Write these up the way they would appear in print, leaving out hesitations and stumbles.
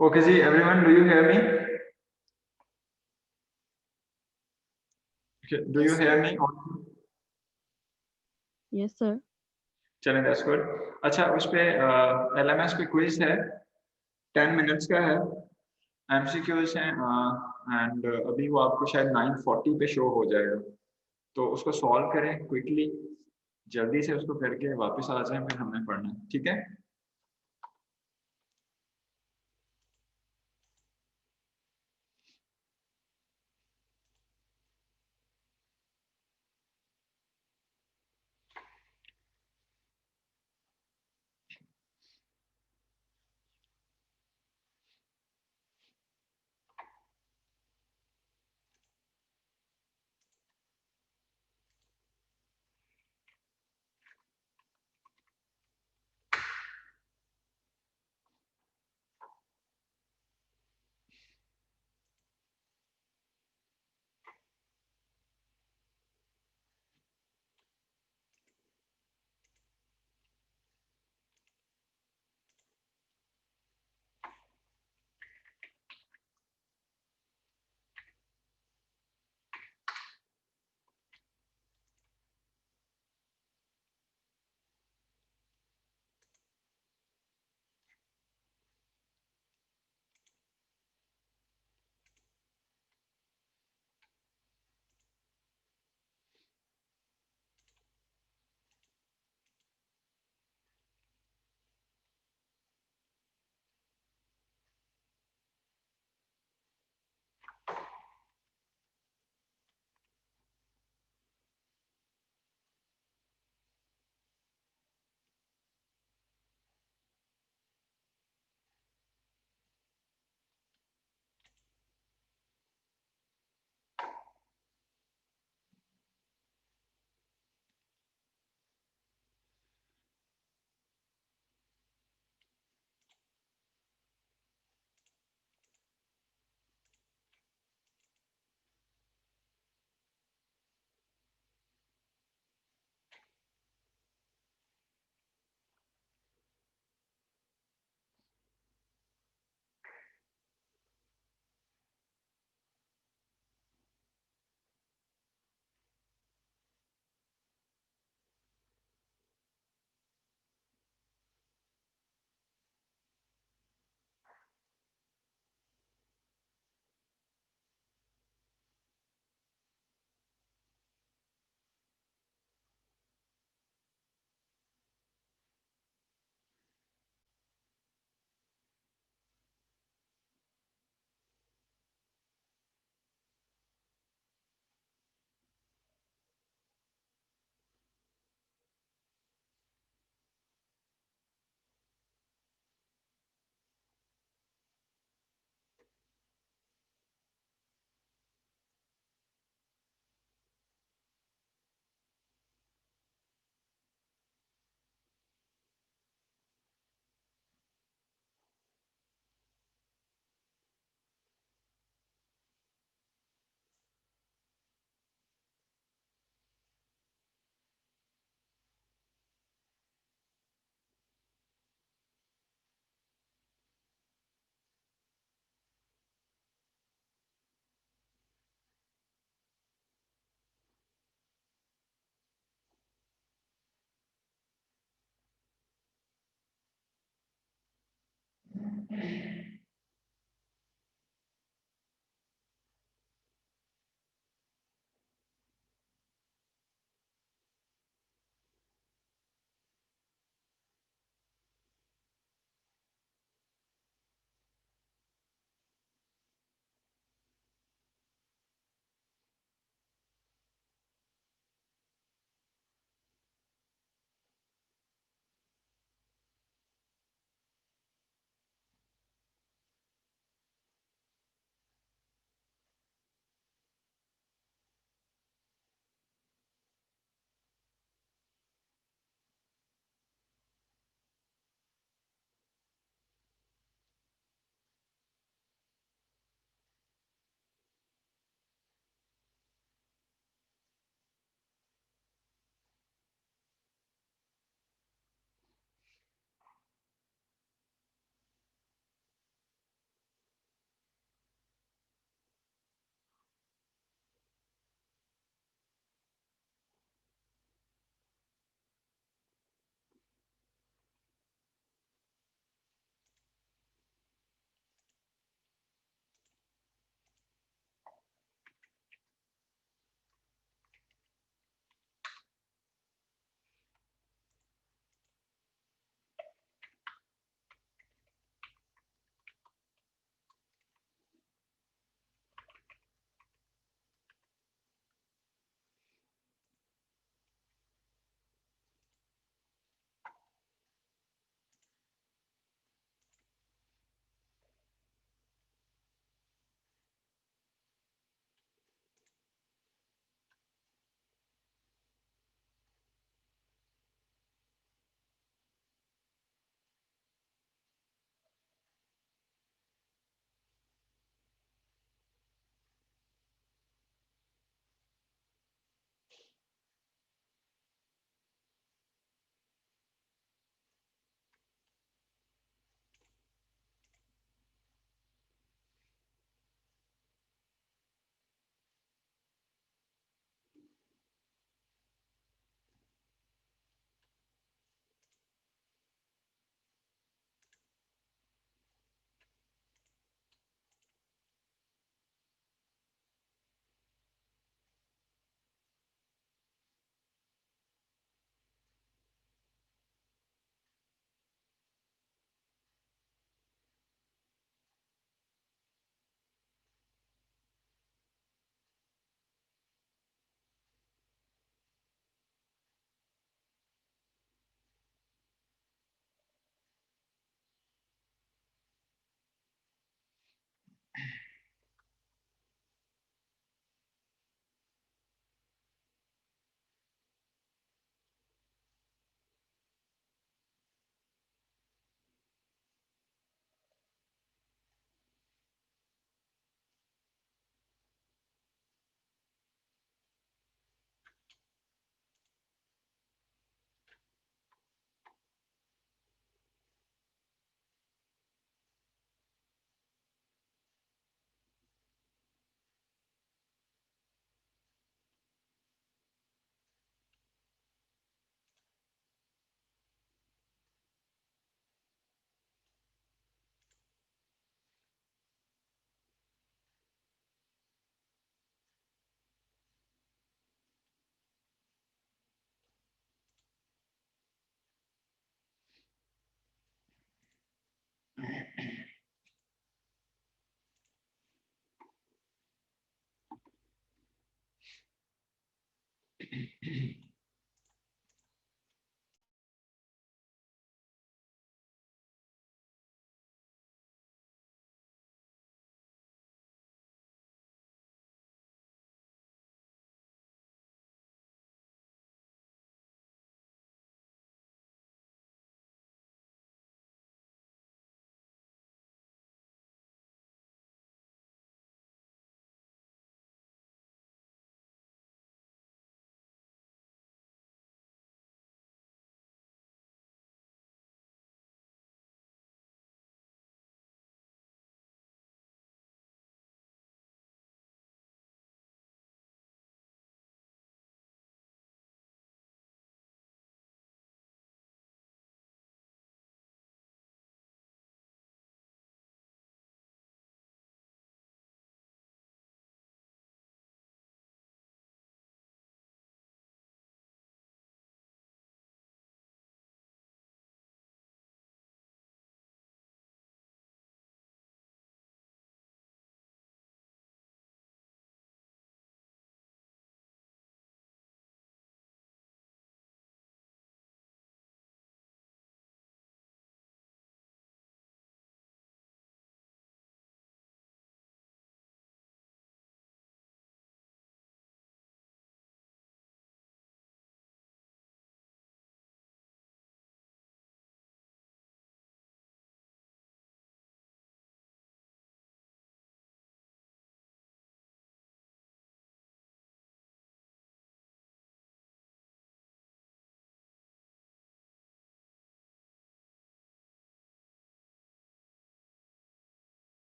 Okay, ji, everyone, do you hear me? Okay, do you Yes, hear sir. me? Yes, sir. चलें, that's good. अच्छा, उस पे LMS पे quiz है, 10 minutes का है, MCQs हैं, एंड अभी वो आपको शायद 9:40 पे शो हो जाएगा, तो उसको सॉल्व करें क्विकली, जल्दी से उसको करके वापस आ जाएं, फिर हमने पढ़ना है, ठीक है?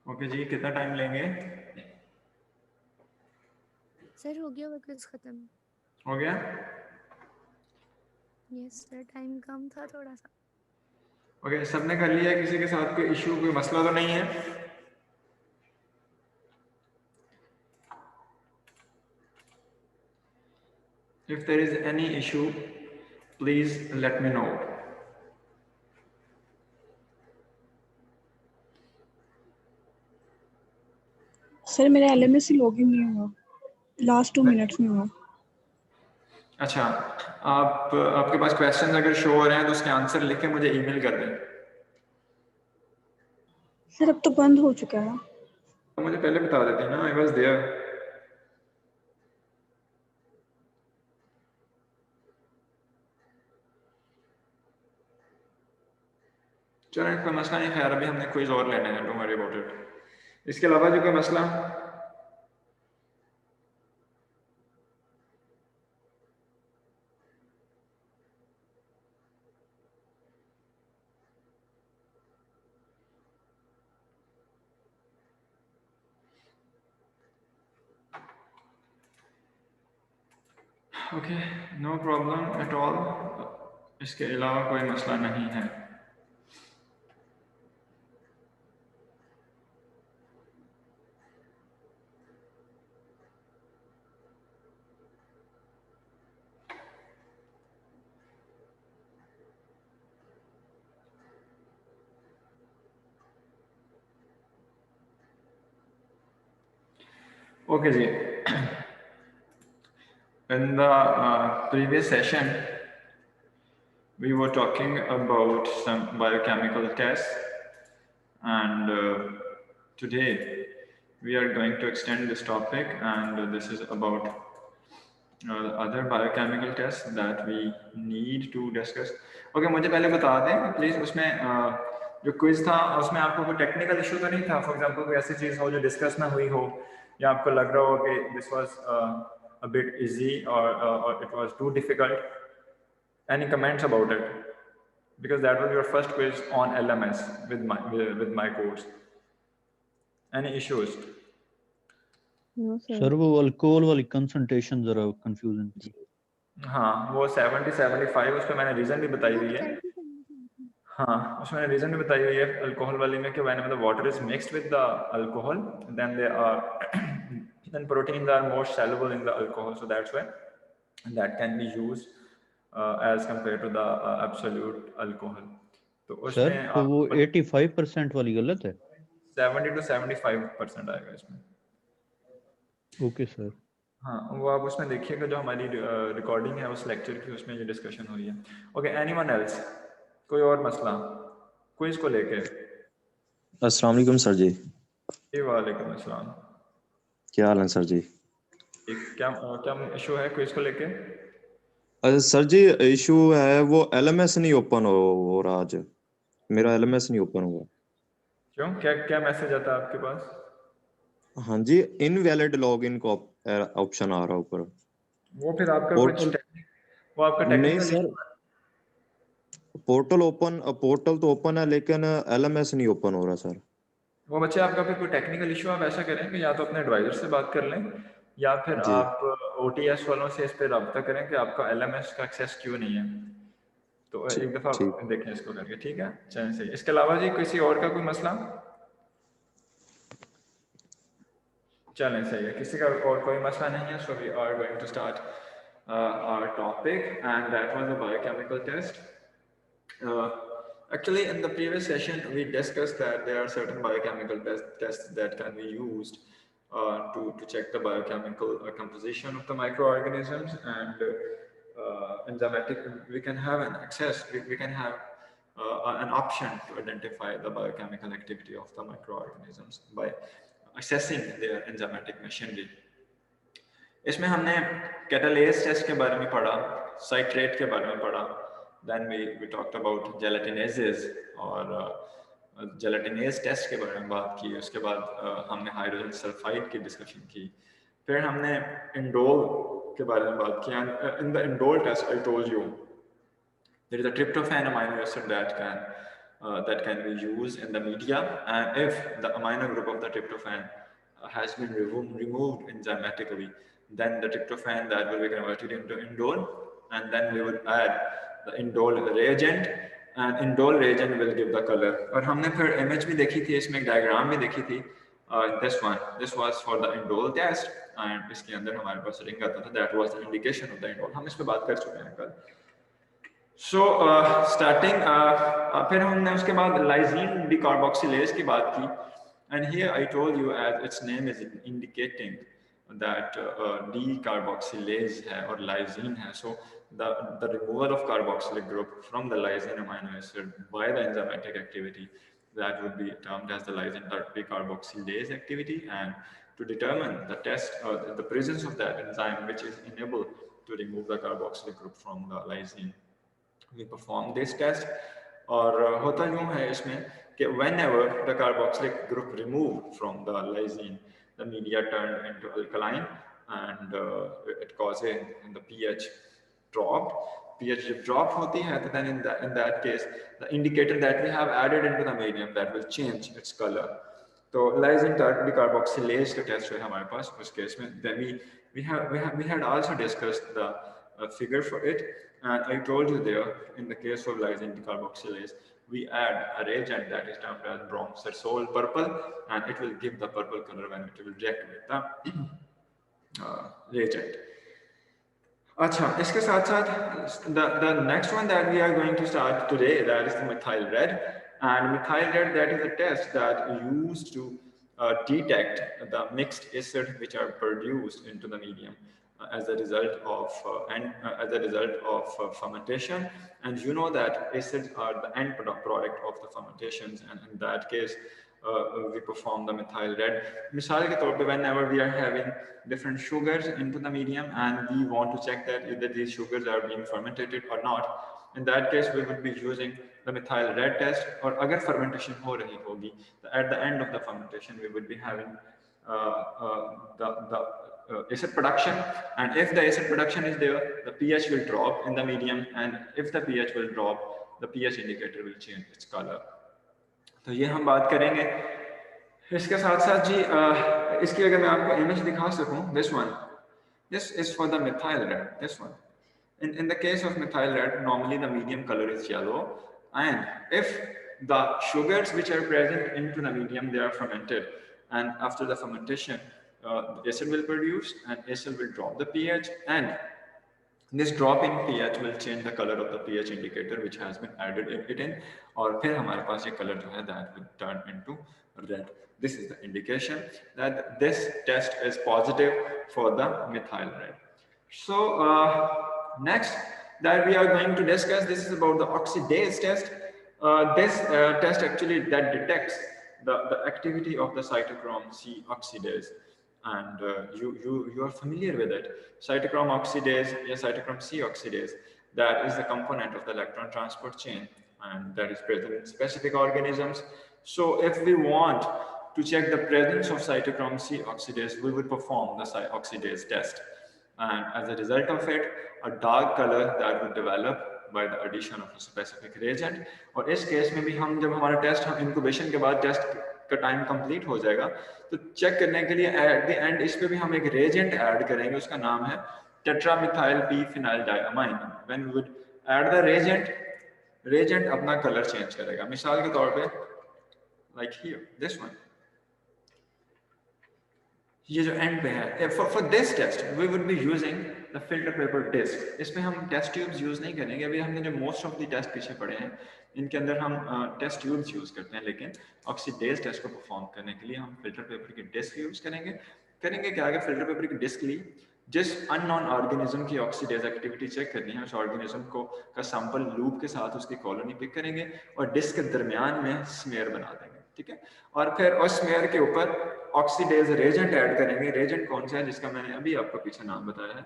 ओके जी, कितना टाइम लेंगे? सर हो गया क्विज खत्म। हो गया? यस सर, टाइम कम था थोड़ा सा। ओके, सबने कर लिया? किसी के साथ कोई इशू, कोई मसला तो नहीं है? If there is any issue, please let me know. Sir मेरा LMS ही लॉगिन नहीं हुआ, लास्ट 2 मिनट्स में हुआ। अच्छा, आपके पास क्वेश्चन अगर शो हो रहे हैं तो उसके आंसर लिख के मुझे ईमेल कर दें। सर अब तो बंद हो चुका है। तो मुझे पहले बता देते ना, आई वाज देयर। चलो कोई मसला नहीं, खैर अभी हमने क्विज और लेने हैं, डोंट वरी अबाउट इट। इसके अलावा जो कोई मसला? Okay, no problem at all. इसके अलावा कोई मसला नहीं है। ओके जी, in the previous session we were talking about some biochemical tests, and today we are going to extend this topic, and this is about other biochemical tests that we need to discuss. Okay, मुझे पहले बता दें please, उसमें जो quiz था उसमें आपको कोई टेक्निकल इशू तो नहीं था? फॉर एग्जांपल कोई ऐसी चीज हो जो डिस्कस ना हुई हो, या आपको लग रहा हो कि this was a bit easy, or it was too difficult? Any comments about it? Because that was your first quiz on LMS with my course. Any issues? No sir वो अल्कोहल वाली कंसंट्रेशन जरा confusion थी। हाँ, वो 70-75 उस पर मैंने reason भी बताई हुई है। हाँ, उसमें मैंने रीजन भी बताई हुई है अल्कोहल वाली में कि when the water is mixed with the alcohol then they are then proteins are more soluble in the alcohol, so that's why that can be used as compared to the absolute alcohol. तो sir उसमें तो वो 85% वाली गलत है? 70-75% आएगा इसमें। Okay sir. हाँ, वो आप उसमें देखिएगा जो हमारी रिकॉर्डिंग है उस लेक्चर की, उसमें ये डिस्कशन हुई है। Okay, anyone else? कोई और मसला क्विज को लेके? अस्सलाम वालेकुम सर जी। वालेकुम अस्सलाम। क्या हाल है सर जी? क्या इशू है क्विज को लेके? सर जी इशू है वो LMS नहीं ओपन हो रहा आज, मेरा LMS नहीं ओपन हुआ। क्यों, क्या मैसेज आता है आपके पास? हाँ जी, इनवैलिड लॉगिन का ऑप्शन आ रहा ऊपर। वो फिर आपका पोर्टल वो आपका नहीं टेक्निकल सर, पोर्टल तो ओपन है लेकिन LMS नहीं ओपन हो रहा सर। वो बच्चे आपका फिर कोई टेक्निकल इशू, आप ऐसा करें कि या तो अपने एडवाइजर से बात कर लें, या फिर जी आप OTS वालों से इस पर रब्ता करें कि आपका LMS का एक्सेस क्यों नहीं है। तो एक दफ़ा ठीक। देखें इसको करके, ठीक है? चलें सही। इसके अलावा जी किसी और का कोई मसला? चलें सही है, किसी का और कोई मसला नहीं है। So we are going to start our topic, and that was a biochemical test. Actually, in the previous session, we discussed that there are certain biochemical tests that can be used to check the biochemical composition of the microorganisms, and enzymatic. We can have an access. We can have an option to identify the biochemical activity of the microorganisms by assessing their enzymatic machinery. इसमें हमने catalase test के बारे में पढ़ा, citrate के बारे में पढ़ा, देन वी टॉक्ड अबाउट जेलेटिनेजेस और जेलेटिनेज टेस्ट के बारे में बात की। उसके बाद हमने हाइड्रोजन सल्फाइड की डिस्कशन की। फिर हमने इंडोल के बारे में बात की। In the indole test I told you there is a tryptophan amino acid that can that can be used in the media, and if the amino group of the tryptophan has been removed enzymatically, then the tryptophan that will be converted into indole, and then we would add the indole reagent, and indole reagent will give the color. और हमने फिर image भी देखी थी, इसमें एक diagram भी देखी थी, this was for the indole test, and इसके अंदर हमारे पास ring आता था, that was the indication of the indole. हम इस पे बात कर चुके हैं कल. So starting फिर हमने उसके बाद lysine decarboxylase की बात की, and here I told you as its name is indicating that decarboxylase है और lysine है. So the removal of carboxylic group from the lysine amino acid by the enzymatic activity, that would be termed as the lysine decarboxylase activity, and to determine the test the presence of that enzyme which is enabled to remove the carboxylic group from the lysine, we perform this test. और होता यूं है इसमें कि whenever the carboxylic group removed from the lysine, the media turned into alkaline, and it causes the pH dropped. pH जब drop होती है, तो then in that case the indicator that we have added into the medium, that will change its color. तो lysine decarboxylase का test है हमारे पास उस case में. Then we had also discussed the figure for it, and I told you there in the case of lysine decarboxylase, we add a reagent that is termed as bromsersol purple, and it will give the purple color when it will react with the reagent. अच्छा, इसके साथ साथ the next one that we are going to start today, that is the methyl red. And methyl red, that is a test that used to detect the mixed acid which are produced into the medium as a result of fermentation. And you know that acids are the end product of the fermentations, and in that case we perform the methyl red. मिसाल के तौर पे whenever we are having different sugars into the medium and we want to check that either these sugars are being fermented or not, in that case we would be using the methyl red test. और अगर fermentation हो रही होगी, at the end of the fermentation we would be having the acid production, and if the acid production is there, the pH will drop in the medium, and if the pH will drop, the pH indicator will change its color. तो ये हम बात करेंगे. इसके साथ साथ जी इसकी अगर मैं आपको इमेज दिखा सकूं, this is for the methyl red, this one. In the case of methyl red, normally the medium color is yellow, and if the sugars which are present into the medium, they are fermented, and after the fermentation acid will produce, and acid will drop the pH, and this drop in pH will change the color of the pH indicator which has been added in, और फिर हमारे पास ये color जो है that will turn into red. This is the indication that this test is positive for the methyl red. So next that we are going to discuss, this is about the oxidase test. This test actually that detects the activity of the cytochrome C oxidase, and you are familiar with it. Cytochrome oxidase, yeah, cytochrome C oxidase, that is the component of the electron transport chain, and that is present in specific organisms. So if we want to check the presence of cytochrome C oxidase, we would perform the oxidase test, and as a result of it, a dark color that would develop by the addition of a specific reagent. और इस case में भी हम जब हमारा test हम incubation के बाद टेस्ट का टाइम कंप्लीट हो जाएगा, तो चेक करने के लिए एट द एंड इस पे भी हम एक reagent ऐड करेंगे, उसका नाम है tetramethyl p phenyldimine. When we would add the reagent अपना कलर चेंज करेगा. मिसाल के तौर पे like here, this one, ये जो एंड पे है, for this test we would be using the filter paper disc. इसमें हम टेस्ट ट्यूब्स यूज नहीं करेंगे. अभी हमने जो मोस्ट ऑफ द टेस्ट पीछे पढ़े हैं इनके अंदर हम टेस्ट ट्यूब्स यूज करते हैं, लेकिन ऑक्सीडेज टेस्ट को परफॉर्म करने के लिए हम फिल्टर पेपर की डिस्क यूज करेंगे. क्या आगे फिल्टर पेपर की डिस्क ली, जिस अननोन ऑर्गेनिज्म की ऑक्सीडेज एक्टिविटी चेक करनी है, उस ऑर्गेनिज्म को का सैंपल लूप के साथ उसकी कॉलोनी पिक करेंगे और डिस्क के दरमियान में स्मेयर बना देंगे. ठीक है, और फिर उस स्मेयर के ऊपर ऑक्सीडेज रेजेंट ऐड करेंगे. रेजेंट कौन सा है, जिसका मैंने अभी आपको पीछे नाम बताया है,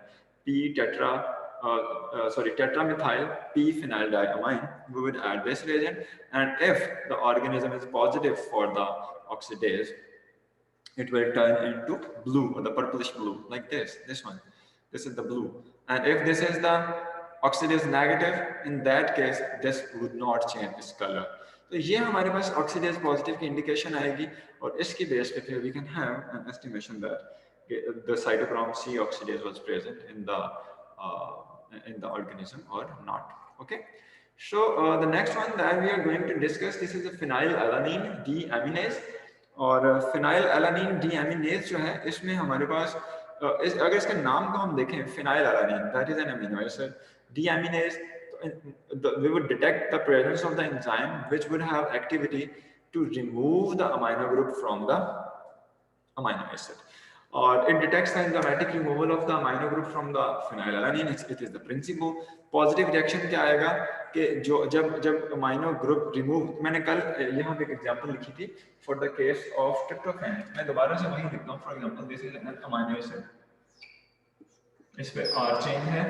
tetramethyl p phenyldimine. We would add this reagent, and if the organism is positive for the oxidase, it will turn into blue or the purplish blue like this one. This is the blue, and if this is the oxidase negative, in that case this would not change its color. तो ये हमारे पास oxidase positive की indication आएगी और इसकी base पे फिर we can have an estimation that the cytochrome C oxidase was present in the organism or not. Okay, so the next one that we are going to discuss, this is the phenylalanine deaminase. और phenylalanine deaminase जो है इसमें हमारे पास अगर इसका नाम को हम देखें, phenylalanine that is an amino acid, deaminase we would detect the presence of the enzyme which would have activity to remove the amino group from the amino acid, or it detects the enzymatic removal of the amino group from the phenylalanine. It is the principle. Positive reaction क्या आएगा कि जो जब amino group remove, मैंने कल यहाँ पे एक एग्जांपल लिखी थी for the case of tryptophan, मैं दोबारा से वही लिखता हूँ. For example, this is an amino acid, इस पे R चेन है,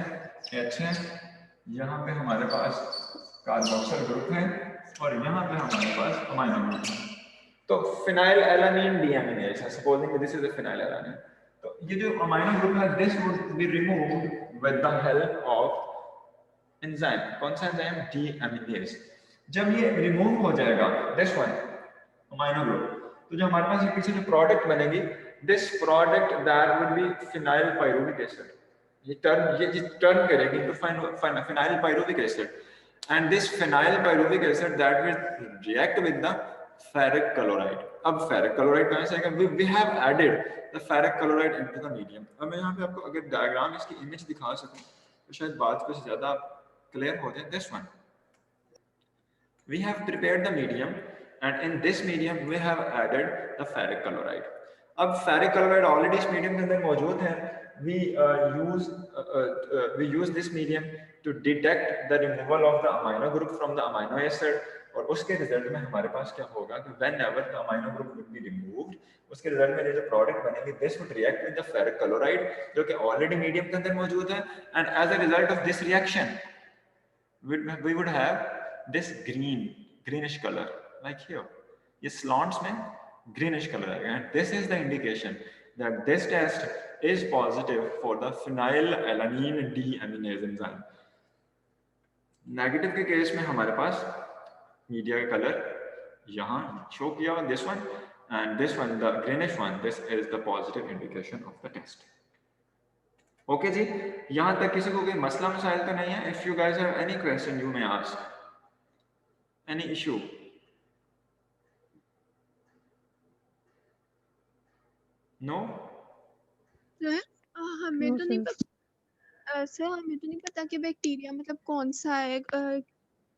H है, यहाँ पे हमारे पास कार्बोक्सिल ग्रुप है और यहाँ पे हमारे पास अमाइनो ग्रुप है. तो phenylalanine deaminase है, supposing this is a phenylalanine, तो ये जो अमाइनो ग्रुप है this would be removed with the help of enzyme. कौन सा एंजाइम? deaminase. जब ये रिमूव हो जाएगा this one अमाइनो ग्रुप, तो जो हमारे पास पीछे जो प्रोडक्ट बनेगी, this product that would be phenyl pyruvic acid. ये टर्न करेगी into phenyl pyruvic acid, and this phenyl pyruvic acid that will react with the ferric chloride. अब ferric chloride कहाँ से आएगा? We have added the ferric chloride into the medium. अब मैं यहाँ पे आपको अगर डायग्राम इसकी इमेज दिखा सकूं तो शायद बात कुछ ज़्यादा क्लियर हो जाए. This one, we have prepared the medium, and in this medium we have added the ferric chloride. अब ferric chloride already इस medium के अंदर मौजूद है. We use this medium to detect the removal of the amino group from the amino acid, और उसके result में हमारे पास क्या होगा कि whenever the amino group would be removed, उसके रिजल्ट में जो प्रोडक्ट बनेगी this would react with the ferric chloride जो कि already medium के अंदर मौजूद है, and as a result of this reaction we would have this greenish color like here. ये slants में greenish color आएगा, and this is the indication that this test is positive for the phenylalanine deaminase enzyme. Negative के case में हमारे पास media का colour यहाँ show किया हुआ, this one, and this one, the greenish one, this is the positive indication of the test. Okay जी, यहाँ तक किसी को कोई मसला मसाइल तो नहीं है? If you guys have any question you may ask. Any issue? No? हमें तो नहीं पता सर, हमें तो नहीं पता कि बैक्टीरिया मतलब कौन सा है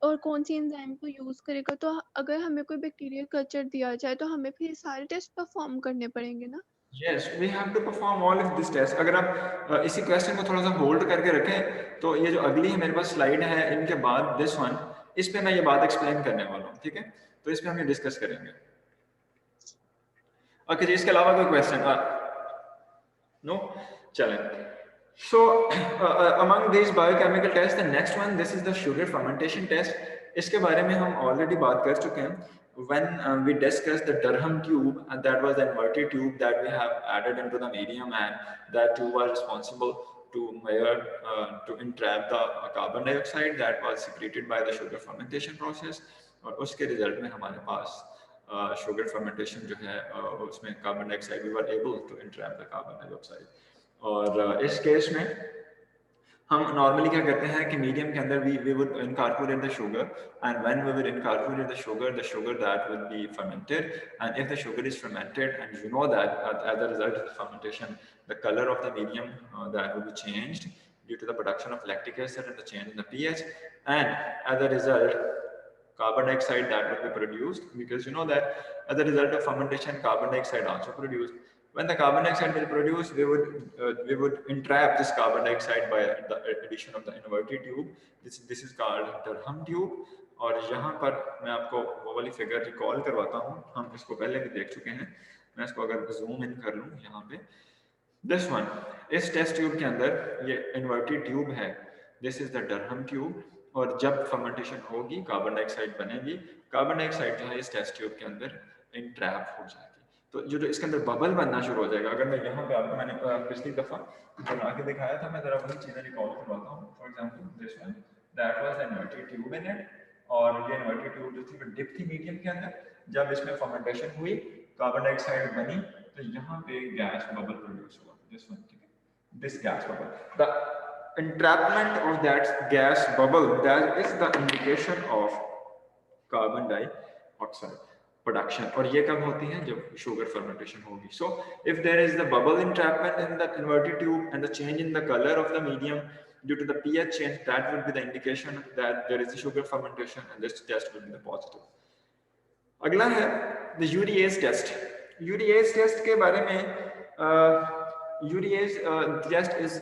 और कौन सी एंजाइम को यूज करेगा. तो अगर हमें कोई बैक्टीरिया कल्चर दिया जाए तो हमें फिर सारे टेस्ट परफॉर्म करने पड़ेंगे ना? Yes, we have to perform all of this test. अगर आप इसी क्वेश्चन को थोड़ा सा होल्ड करके रखें तो ये जो अगली है मेरे पास स्लाइड है, इनके बाद दिस वन, इस पे मैं ये बात एक्सप्लेन करने वाला हूँ. ठीक है, तो इस पे हम ये डिस्कस करेंगे. ओके जी, इसके अलावा कोई क्वेश्चन? नो, चलें. So among these biochemical tests, the next one, this is the sugar fermentation test. इसके बारे में हम ऑलरेडी बात कर चुके हैं when we discussed the Durham tube, and that was the inverted tube that we have added into the medium, and that tube was responsible to to entrap the carbon dioxide that was secreted by the sugar fermentation process. और उसके result में हमारे पास sugar fermentation जो है उसमें carbon dioxide, we were able to entrap the carbon dioxide. और इस case में हम नॉर्मली क्या करते हैं कि मीडियम के अंदर we would incorporate the sugar, and when we would incorporate the sugar that would be fermented, and if the sugar is fermented, and you know that as a result of the fermentation the color of the medium that will be changed due to the production of lactic acid and the change in the pH, and as a result carbon dioxide that will be produced, because you know that as a result of fermentation carbon dioxide also produced. When the carbon dioxide will produce, we would entrap this carbon dioxide by the addition of the inverted tube. This is called Durham tube. और यहाँ पर मैं आपको वो वाली figure recall करवाता हूँ, हम इसको पहले भी देख चुके हैं. मैं इसको अगर जूम इन कर लूँ यहाँ पे, this one, इस टेस्ट ट्यूब के अंदर ये इन्वर्टेड ट्यूब है, this is the Durham tube. और जब फर्मेंटेशन होगी कार्बन डाइऑक्साइड बनेगी, कार्बन डाइऑक्साइड जो है इस टेस्ट ट्यूब के अंदर इंट्रैप हो जाएगी. तो जो इसके अंदर बबल बनना शुरू हो जाएगा. अगर मैं यहाँ पे आपको मैंने पिछली दफा बना के दिखाया था, मैं जरा वही चीजें रिकॉल करवाता हूँ. For example this one, that was an inverted tube in it, और ये इन्वर्टेड ट्यूब जो थी वो डिप थी मीडियम के अंदर। जब इसमें फर्मेंटेशन हुई, कार्बन डाइऑक्साइड बनी, तो यहाँ पे गैस बबल प्रोड्यूस हुआ, दिस वन, ठीक है, this gas bubble. The entrapment of that gas bubble, that is the indication of carbon dioxide production, और ये कब होती है, जब sugar fermentation होगी। So if there is the bubble entrapment in the inverted tube and the change in the color of the medium due to the pH change, that will be the indication that there is a sugar fermentation, and this test will be the positive। अगला है the urease test। urease test के बारे में urease test is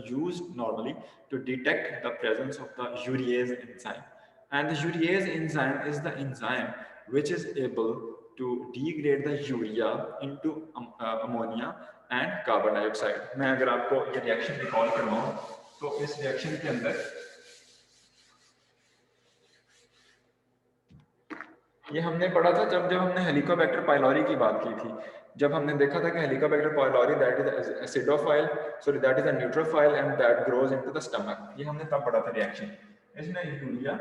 used normally to detect the presence of the urease enzyme, and the urease enzyme is the enzyme which is able to degrade the urea into ammonia and carbon dioxide। मैं अगर आपको ये reaction recall करवाऊं तो इस reaction के अंदर ये हमने पढ़ा था जब हमने हेलिकोबैक्टर पाइलोरी की बात की थी, जब हमने देखा था कि Helicobacter pylori that is acidophile, sorry that is a neutrophile and that grows into the stomach. ये हमने तब पढ़ा था रिएक्शन। इसमें urea,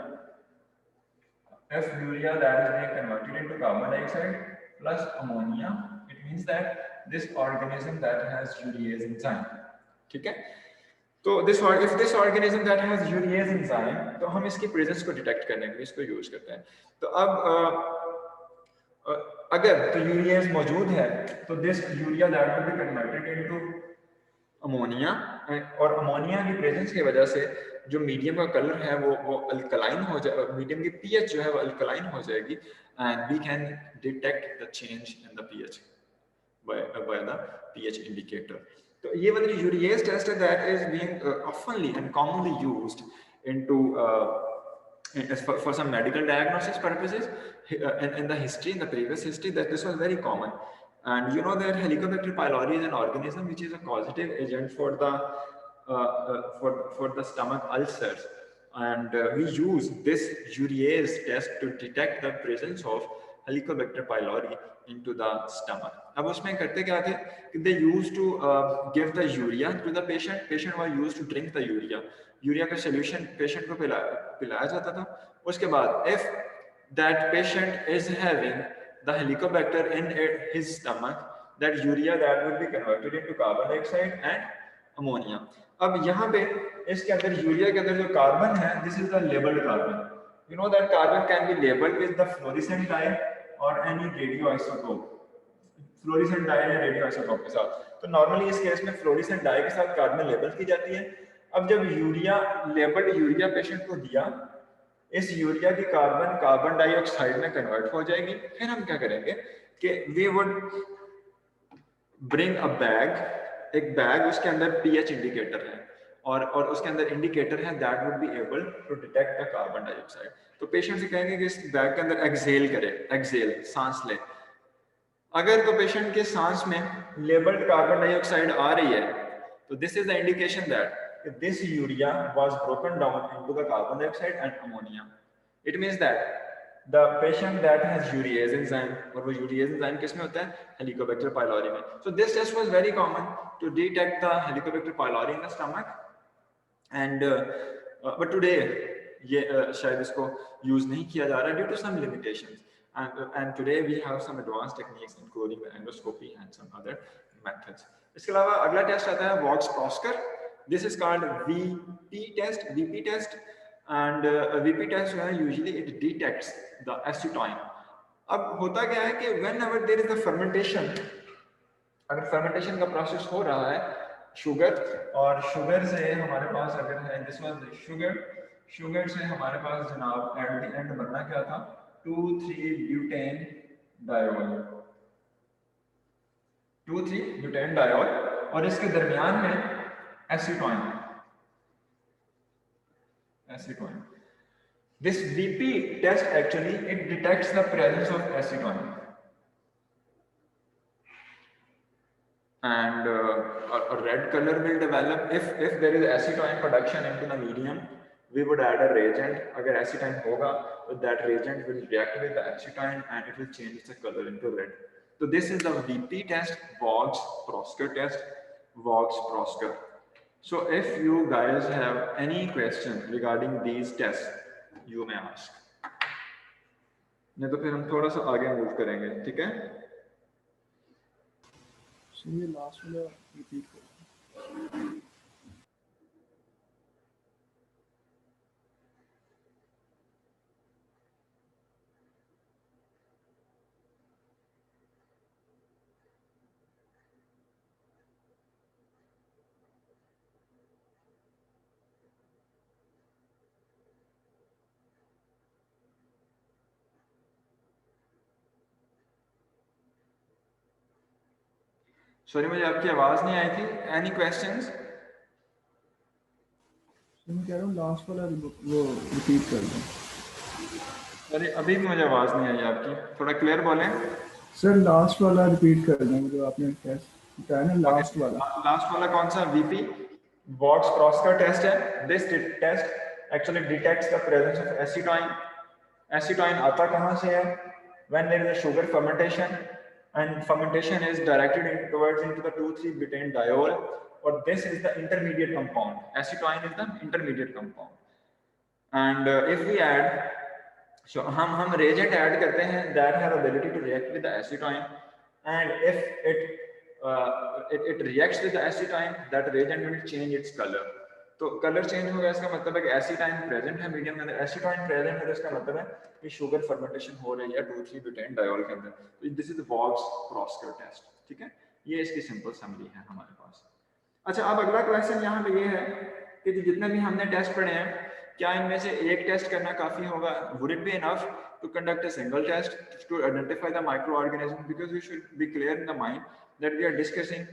if urea that is being converted into carbon dioxide plus ammonia, it means that this organism that has urease enzyme, ठीक है। तो if this organism that has urease enzyme, तो हम इसकी प्रेजेंस को डिटेक्ट करने के लिए इसको यूज करते हैं। तो अब अगर तो यूरियाज मौजूद है तो this urea that will be converted into ammonia, और अमोनिया की प्रेजेंस की वजह से जो मीडियम का कलर है वो अल्कलाइन हो जाए, मीडियम की पीएच जो है वो अल्कलाइन हो जाएगी, and we can detect the change in the pH by the pH indicator। तो ये वाली urease test that is being oftenly and commonly used into for some medical diagnosis purposes in the history, in the previous history, that this was very common। And you know that Helicobacter pylori is an organism which is a causative agent for the for the stomach ulcers, and we use this urease test to detect the presence of Helicobacter pylori into the stomach। अब उसमें करते क्या थे कि they used to give the urea to the patient was used to drink the urea का solution patient को पिलाया जाता था। उसके बाद if that patient is having the Helicobacter in his stomach, that urea that will be converted into carbon dioxide and ammonia। अब यहाँ पे इसके अंदर यूरिया के अंदर जो कार्बन है, this is the labeled carbon। You know that carbon can be labeled with the fluorescent dye or any radioisotope, fluorescent dye या रेडियोआइसोटोप के साथ। तो नॉर्मली इस केस में फ्लोरेसेंट डाई के साथ कार्बन लेबल की जाती है। अब जब यूरिया लेबल्ड यूरिया पेशेंट को दिया, इस यूरिया की कार्बन डाइऑक्साइड में कन्वर्ट हो जाएगी। फिर हम क्या करेंगे कि we would bring a bag, एक बैग उसके अंदर पीएच इंडिकेटर है और उसके अंदर इंडिकेटर है that would be able to detect the carbon dioxide. तो पेशेंट से कहेंगे कि इस बैग के अंदर एक्सेल करे, एक्सेल सांस ले। अगर तो पेशेंट के सांस में लेबल्ड कार्बन डाइऑक्साइड आ रही है तो this is the indication that this urea was broken down into the carbon dioxide and ammonia। It means that the patient that has urease enzyme, और वो urease enzyme किसमें होता है? Helicobacter pylori में। So this test was very common to detect the Helicobacter pylori in the stomach, and but today ये शायद इसको use नहीं किया जा रहा due to some limitations, and today we have some advanced techniques including the endoscopy and some other methods। इसके अलावा अगला टेस्ट आता है Vogt-Prosker। This is called VP test, and VP test जो है usually it detects the acetone। अब होता क्या है कि whenever there is a fermentation, अगर fermentation का process हो रहा है शुगर, और शुगर से हमारे पास अगर है this was शुगर से हमारे पास जनाब at the end बनना क्या था 2,3-butanediol, और इसके दरमियान में acetone। This VP test actually it detects the presence of acetone, and a red color will develop if there is acetone production into the medium। We would add a reagent, अगर acetone होगा तो that reagent will react with the acetone and it will change the color into red। So this is the VP test, Vogt-Prosker test, Vogt-Prosker। So if you guys have any question regarding these tests, you may ask। नहीं तो फिर हम थोड़ा सा आगे move करेंगे, ठीक है। ये लास्ट वाला रिपीट करो। सॉरी मुझे आपकी आवाज नहीं आई थी। Any questions? मैं कह रहा हूँ लास्ट वाला वो रिपीट कर दो। अरे अभी भी मुझे आवाज नहीं आई आपकी, थोड़ा क्लियर बोलें। सर लास्ट वाला रिपीट कर दें, जो आपने टेस्ट बताया ना, लास्ट वाला। लास्ट वाला कौन सा? वीपी वॉट्स क्रॉस का टेस्ट है। This test actually detects the presence of acetoin. Acetoin आता कहाँ से है? When there is a sugar fermentation and fermentation is directed into the 2,3-butane diol, or this is the intermediate compound. Acetone is the intermediate compound. And if we add, so हम reagent add करते हैं that have ability to react with the acetone, and if it reacts with the acetone, that reagent will change its color. तो colour change होगा, इसका मतलब है कि एसिटाइन present है मीडियम में, एसिटाइन प्रेजेंट है तो इसका मतलब है कि शुगर फर्मेंटेशन हो रही है 2,3-ब्यूटेन डायोल के अंदर। तो दिस इज द वॉल्स-क्रॉस्कर टेस्ट, ठीक है। ये इसकी सिंपल समरी है हमारे पास। अच्छा, अब अगला क्वेश्चन यहाँ पे ये है कि जितने भी हमने टेस्ट पढ़े हैं, क्या इनमें से एक टेस्ट करना काफी होगा? Would it be enough to conduct a single test to identify the microorganism? Because we should be clear in the mind that we are discussing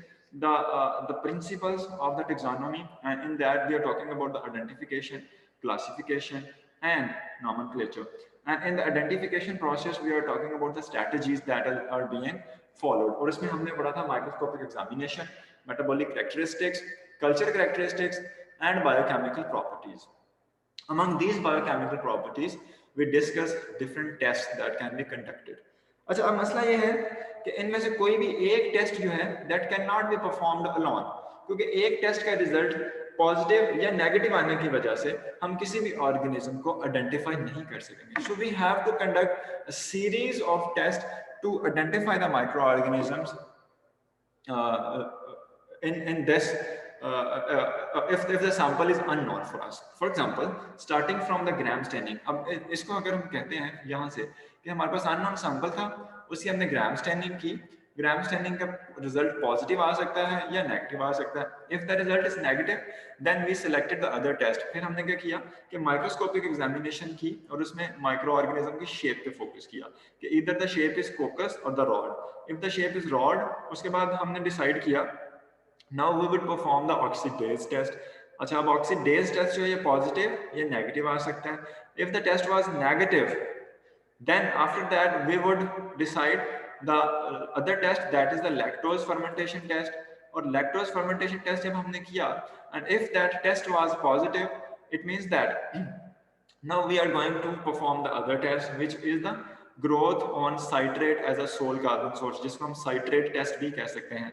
the principles of the taxonomy, and in that we are talking about the identification, classification and nomenclature, and in the identification process we are talking about the strategies that are being followed. और इसमें हमने पढ़ा था microscopic examination, metabolic characteristics, culture characteristics and biochemical properties. Among these biochemical properties we discuss different tests that can be conducted. अच्छा, अब मसला ये है कि इनमें से कोई भी एक टेस्ट जो है that can not be performed alone, क्योंकि एक टेस्ट का रिजल्ट पॉजिटिव या नेगेटिव आने की वजह से हम किसी भी ऑर्गेनिज्म को आइडेंटिफाई नहीं कर सकेंगे। So we have to conduct a series of test to identify the microorganisms in this if the sample is unknown for us. For example, starting from the gram staining, अब इसको अगर हम कहते हैं यहाँ से कि हमारे पास अननोन सैंपल था, उसकी हमने ग्राम स्टैनिंग की, ग्राम स्टैनिंग का रिजल्ट पॉजिटिव आ सकता है या नेगेटिव आ सकता है। If the result is negative then we selected the other test. फिर हमने क्या किया कि माइक्रोस्कोपिक एग्जामिनेशन की और उसमें माइक्रो ऑर्गेनिज्म की शेप पे फोकस किया कि इधर द शेप इज कोकस और the rod. If the shape is rod, उसके बाद हमने डिसाइड किया now we would perform the oxidase test. अच्छा, अब ऑक्सीडेज टेस्ट जो है ये पॉजिटिव या नेगेटिव आ सकता है। If the test was negative, then after that we would decide the other test, that is the lactose fermentation test. और lactose fermentation test जब हमने किया and if that test was positive, it means that now we are going to perform the other test, which is the growth on citrate as a sole carbon source, जिसको हम citrate test भी कह सकते हैं।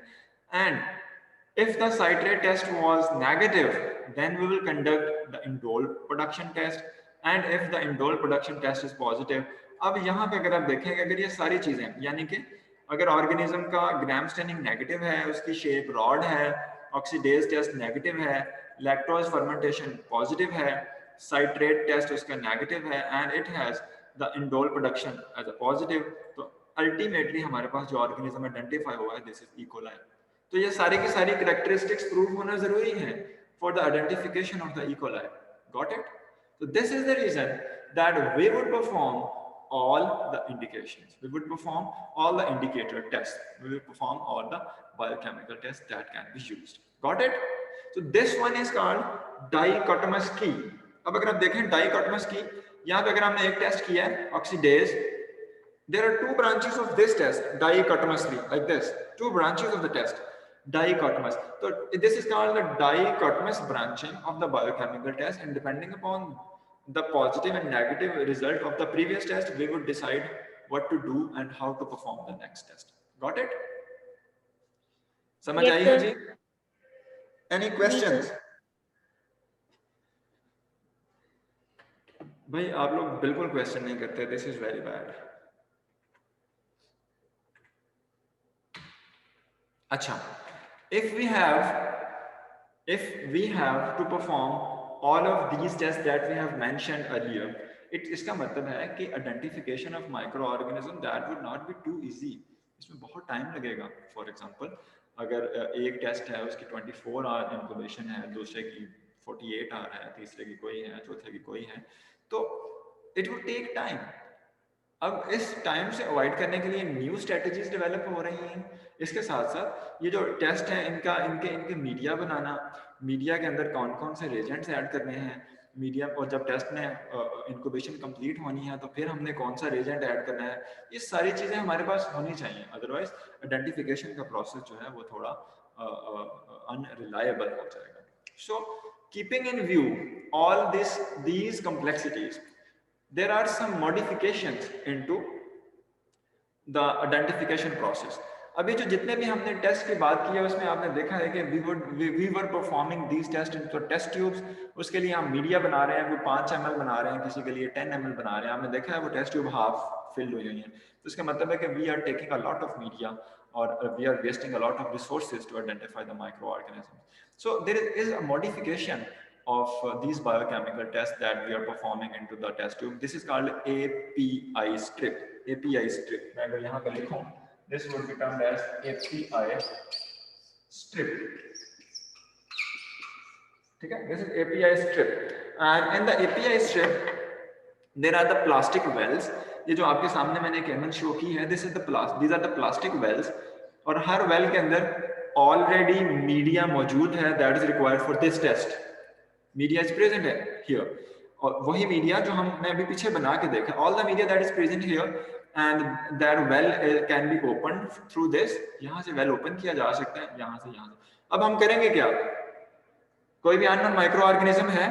and if the citrate test was negative, then we will conduct the indole production test, and if the indole production test is positive, अब यहाँ पे अगर आप देखेंगे, अगर ये सारी चीजें यानी कि अगर ऑर्गेनिज्म का ग्राम स्टैनिंग नेगेटिव है, उसकी शेप रॉड है, ऑक्सीडेज टेस्ट नेगेटिव है, लैक्टोज फर्मेंटेशन पॉजिटिव है, साइट्रेट टेस्ट उसका नेगेटिव है, and it has the indole production as a positive, तो अल्टीमेटली हमारे पास जो ऑर्गेनिज्म आइडेंटिफाई हुआ है दिस इज ई कोलाई। तो ये सारी की सारी कैरेक्टरिस्टिक्स प्रूव होना जरूरी है for the identification of the E coli. Got it? So this is the reason that we would perform all the indications. We would perform all the indicator tests. We will perform all the biochemical tests that can be used. Got it? So this one is called dichotomous key. अब अगर आप देखें dichotomous key, यहाँ पे अगर हमने एक test किया है oxidase, there are two branches of this test dichotomously, like this. Two branches of the test. Dichotomous. So this is called the dichotomous branching of the biochemical test, and depending upon the positive and negative result of the previous test, we would decide what to do and how to perform the next test. Got it? समझ आई है जी? Any questions? भाई आप लोग बिल्कुल question नहीं करते, this is very bad. अच्छा, if we have to perform all of these tests that we have mentioned earlier, इसका मतलब है कि identification of microorganism that would not be too easy. इसमें बहुत टाइम लगेगा. फॉर एग्जांपल अगर एक टेस्ट है उसकी 24 आवर इंक्यूबेशन है, दूसरे की 48 आवर है, तीसरे की कोई है, चौथे की कोई है, तो इट वुड टेक टाइम. अब इस टाइम से अवॉइड करने के लिए न्यू स्ट्रेटजीज डेवलप हो रही हैं. इसके साथ साथ ये जो टेस्ट हैं इनके मीडिया बनाना, मीडिया के अंदर कौन कौन से रेजेंट्स ऐड करने हैं, मीडिया, और जब टेस्ट में इंक्यूबेशन कंप्लीट होनी है तो फिर हमने कौन सा रेजेंट ऐड करना है, ये सारी चीज़ें हमारे पास होनी चाहिए. अदरवाइज आइडेंटिफिकेशन का प्रोसेस जो है वो थोड़ा अनरिलायबल हो जाएगा. So keeping in view all these complexities, there are some modifications into the identification process. अभी जो जितने भी हमने टेस्ट की बात की है उसमें आपने देखा है कि we were performing these tests into test tubes. उसके लिए हम मीडिया बना रहे हैं, वो 5 ml बना रहे हैं, किसी के लिए 10 ml बना रहे हैं. आपने देखा है वो टेस्ट ट्यूब हाफ फिल हुई हुई हैं. तो इसका मतलब है कि we are taking a lot of media or we are wasting a lot of resources to identify the microorganisms. So there is a modification of these biochemical tests that we are performing into the test tube. This is called API strip. API strip. मैं अगर यहाँ पे लिखूँ, this would be termed as API strip. ठीक है? This is API strip. And in the API strip, there are the plastic wells. ये जो आपके सामने मैंने एक इमेज शो की है, these are the plastic wells. और हर वेल के अंदर ऑलरेडी मीडिया मौजूद है that is required for this test. Media is present है हियर, और वही मीडिया जो हमने अभी पीछे बना के देखा, all the media that is present here and that well can be open through this. यहाँ से वेल ओपन किया जा सकता है, यहाँ से. अब हम करेंगे क्या, कोई भी अननोन माइक्रो ऑर्गेनिज्म है,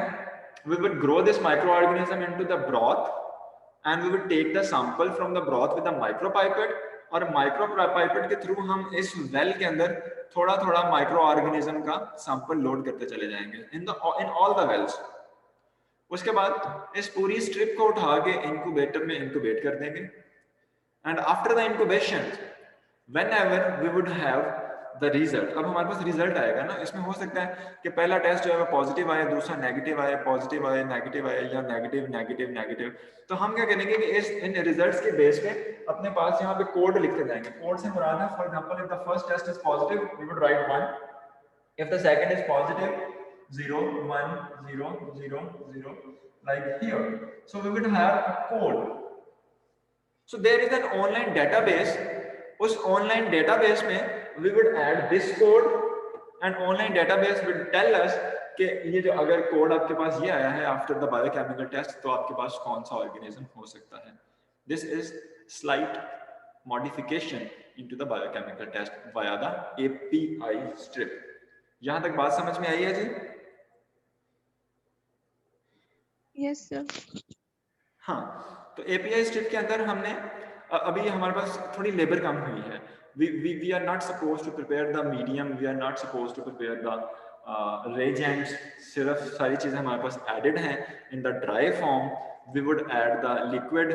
we would grow this microorganism into the broth and we would take the sample from the broth with a micropipette, और माइक्रो पाइपेट के थ्रू हम इस वेल के अंदर थोड़ा थोड़ा माइक्रो ऑर्गेनिज्म का सैंपल लोड करते चले जाएंगे इन ऑल द वेल्स. उसके बाद इस पूरी स्ट्रिप को उठा के इंक्यूबेटर में इंक्यूबेट कर देंगे. And after the incubation whenever we would have the result, अब हमारे पास रिजल्ट आएगा ना. इसमें हो सकता है कि पहला टेस्ट जो है वो पॉजिटिव आए, दूसरा नेगेटिव आए, पॉजिटिव आए, नेगेटिव आए, या नेगेटिव नेगेटिव नेगेटिव. तो हम क्या करेंगे कि इन रिजल्ट्स के बेस पे अपने पास यहाँ पे कोड लिखते जाएंगे. कोड से मुराद है, for example if the first test is positive we would write 1, if the second is positive 0 1 0 0 0 like here. So we would have a code. So there is an online database. उस online database में we would add this code and online database will tell us कि ये जो अगर code आपके पास ये आया है after the biochemical test, तो आपके पास कौन सा organism हो सकता है. This is slight modification into the biochemical test via the API strip. यहाँ तक बात समझ में आई है जी? Yes sir. हाँ, तो API strip के अंदर हमने अभी हमारे पास थोड़ी लेबर कम हुई है. We are not supposed to prepare the medium, we are not supposed to prepare the reagents. सिर्फ सारी चीजें हमारे पास added हैं. In the dry form, we would add the liquid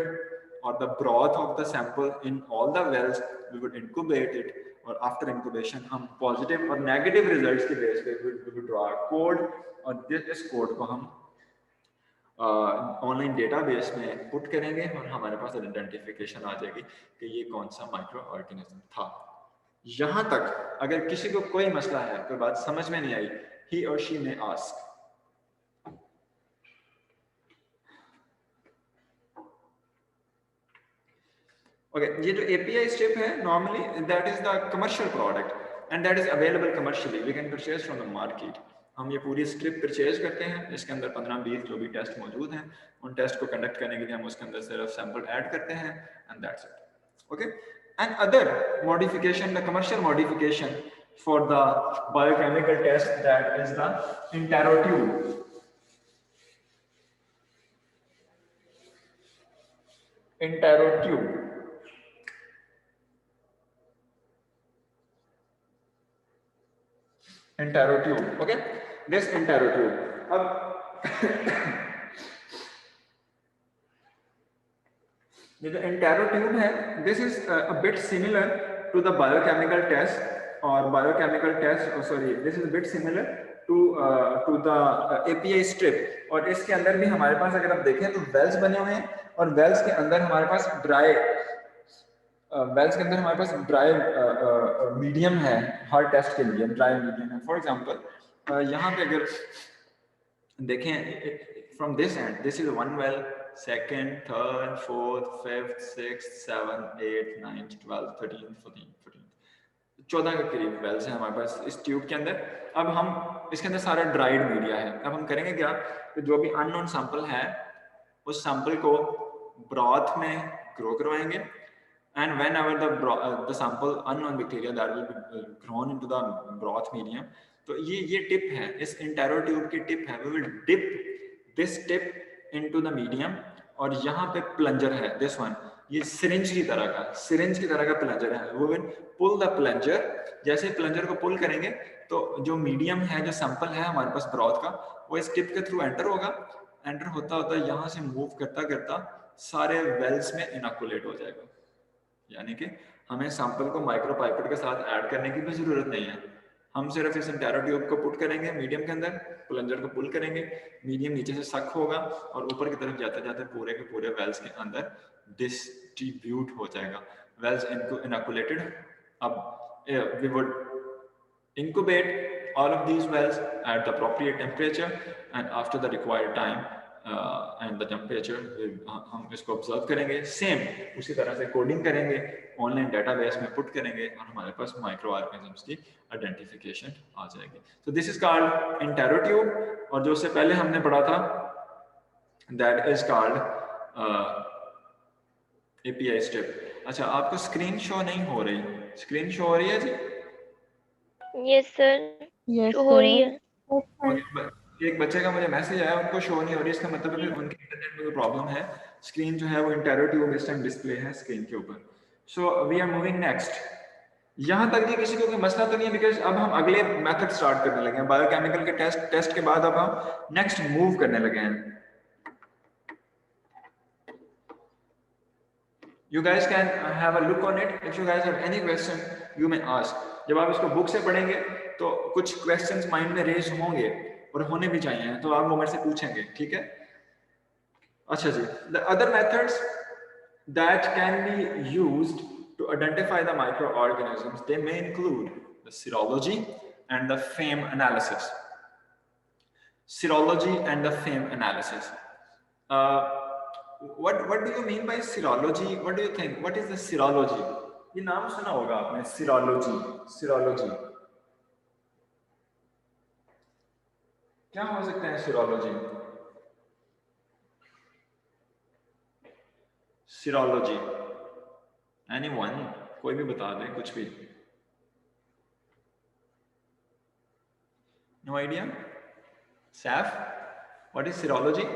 or the broth of the sample in all the wells. We would incubate it, और after incubation हम positive और negative results के base पे we would draw a code, और इस code को हम online database में पुट करेंगे और हमारे पास आइडेंटिफिकेशन आ जाएगी कि ये कौन सा माइक्रो ऑर्गेनिज्म था. यहाँ तक अगर किसी को कोई मसला है, कोई बात समझ में नहीं आई, he or she may ask. Okay, ये जो API strip है, normally that is the commercial product and that is available commercially. We can purchase from the market. हम ये पूरी स्ट्रिप परचेज करते हैं, इसके अंदर 15-20 जो भी टेस्ट मौजूद हैं, उन टेस्ट को कंडक्ट करने के लिए हम उसके अंदर सिर्फ सैंपल ऐड करते हैं and that's it. Okay, and other modification, the commercial modification for the biochemical test, that is the enterotube. Enterotube enterotube. Okay, this interotube. ये जो interotube है, this is a bit similar to the biochemical test, और biochemical test, sorry this is bit similar to the API strip. और इसके अंदर भी हमारे पास अगर आप देखें तो वेल्स बने हुए हैं, और वेल्स के अंदर हमारे पास ड्राई मीडियम है हर टेस्ट के लिए, ड्राई मीडियम है। फॉर एग्जांपल यहाँ पे अगर देखें from this and, this is 1 well, second, third, fourth, fifth, sixth, 7, 8, 9, 12, 13, 14, 14 के करीब वेल्स हैं हमारे पास इस ट्यूब के अंदर। अब हम इसके अंदर सारा ड्राइड मीडिया है। अब हम करेंगे क्या, तो जो भी अननोन सैंपल है उस सैंपल को ब्रॉथ में ग्रो करवाएंगे, and whenever the sample unknown bacteria that will be grown into the broth medium, तो ये टिप है, इस इंटेरो ट्यूब की टिप है, we will dip this tip into the medium, और यहाँ पे प्लंजर है, this one, ये सिरिंज की तरह का प्लंजर है। we will pull the plunger, जैसे प्लंजर को पुल करेंगे तो जो मीडियम है, जो सैंपल है हमारे पास ब्रॉथ का, वो इस टिप के थ्रू एंटर होगा, एंटर होता होता यहाँ से मूव करता करता सारे वेल्स में इनोकुलेट हो जाएगा। यानी कि हमें सैंपल को माइक्रोपाइपेट के साथ ऐड करने की भी जरूरत नहीं है, हम सिर्फ इस इंटेरो ट्यूब को पुट करेंगे मीडियम के अंदर, प्लंजर को पुल करेंगे, मीडियम नीचे से सक होगा और ऊपर की तरफ जाते जाते पूरे के पूरे वेल्स के अंदर डिस्ट्रीब्यूट हो जाएगा, वेल्स इनोकुलेटेड। अब we would incubate all of these wells at the appropriate temperature, and after the required time and the temperature हम इसको ऑब्जर्व करेंगे, सेम उसी तरह से कोडिंग करेंगे, ऑनलाइन डेटाबेस में पुट करेंगे और हमारे पास माइक्रो ऑर्गेनिजम्स की आइडेंटिफिकेशन आ जाएगी। तो this is called intero tube, और जो उससे पहले हमने पढ़ा था that is called API strip. अच्छा, आपको स्क्रीन शो नहीं हो रही, स्क्रीन शो हो रही है जी? यस सर, हो रही है। एक बच्चे का मुझे मैसेज आया, उनको शो नहीं हो रही, इसका मतलब है कि उनके इंटरनेट में कोई प्रॉब्लम है, स्क्रीन जो है वो इंटेरो ट्यूब इस टाइम डिस्प्ले है स्क्रीन के ऊपर। So we are moving next. यहाँ तक ये किसी को कोई मसला तो नहीं है, बिकॉज अब हम अगले मेथड स्टार्ट करने लगे हैं, बायोकेमिकल के टेस्ट के बाद अब हम नेक्स्ट मूव करने लगे हैं। You guys can have a look on it. If you guys have any question, you may ask. जब आप इसको बुक से पढ़ेंगे तो कुछ क्वेश्चंस माइंड में रेज होंगे और होने भी चाहिए, तो आप वो मेरे से पूछेंगे, ठीक है? अच्छा जी, the other methods that can be used to identify the microorganisms, they may include the serology and the FAME analysis. Serology and the FAME analysis. What do you mean by serology? What do you think? What is the serology? ये नाम सुना होगा आपने, serology। क्या हो सकता है serology? Anyone? कोई भी बता दे कुछ भी। No idea? Saf, what is serology?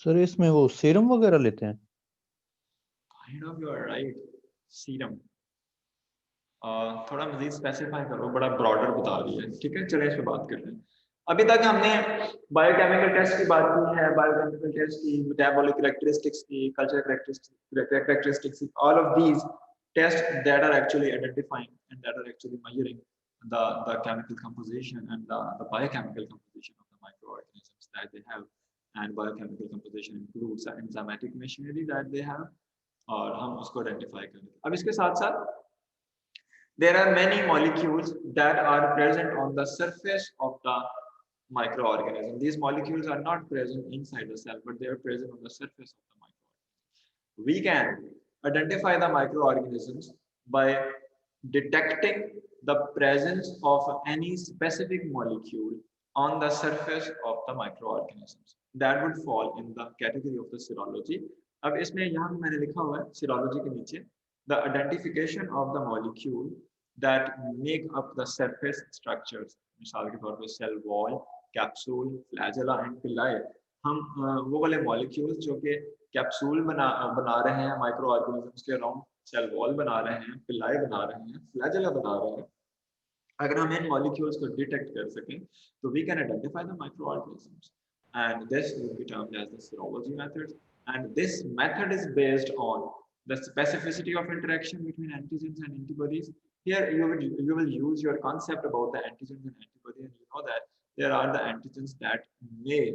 Sir इसमें वो सीरम वगैरह लेते हैं? Kind of, you are right. Serum. थोड़ा मजीद स्पेसिफाई करो, बड़ा ब्रॉडर बता दिया है, ठीक है? चलिए इस पे बात करते हैं। अभी तक हमने बायोकेमिकल टेस्ट की बात की है, बायोकेमिकल टेस्ट की, मेटाबॉलिक कैरेक्टरिस्टिक्स की, culture characteristics, all of these test that are actually identifying and that are actually measuring the chemical composition and the biochemical composition of the microorganisms that they have, and biochemical composition includes the enzymatic machinery that they have, और हम उसको identify करेंगे। अब इसके साथ साथ there are many molecules that are present on the surface of the microorganism. These molecules are not present inside the cell, but they are present on the surface of the microorganism. We can identify the microorganisms by detecting the presence of any specific molecule on the surface of the microorganisms. That would fall in the category of the serology. अब इसमें यहाँ मैंने लिखा हुआ है serology के नीचे the identification of the molecule that make up the surface structures. मिसाल के तौर पे cell wall, capsule, flagella and villi. हम वो वाले molecules जो कि कैप्सूल बना रहे हैं माइक्रोऑर्गेनिजम्स के अराउंड, सेल वॉल बना रहे हैं, पिलाई बना रहे हैं, फ्लैजेला बना रहे हैं, अगर हम इन मॉलिक्यूल्स को डिटेक्ट कर सकें तो we can identify the microorganisms, and this will be termed as the serology method, and this method is based on the specificity of interaction between antigens and antibodies, here you will use your concept about the antigens and antibodies, and you know that there are the antigens that may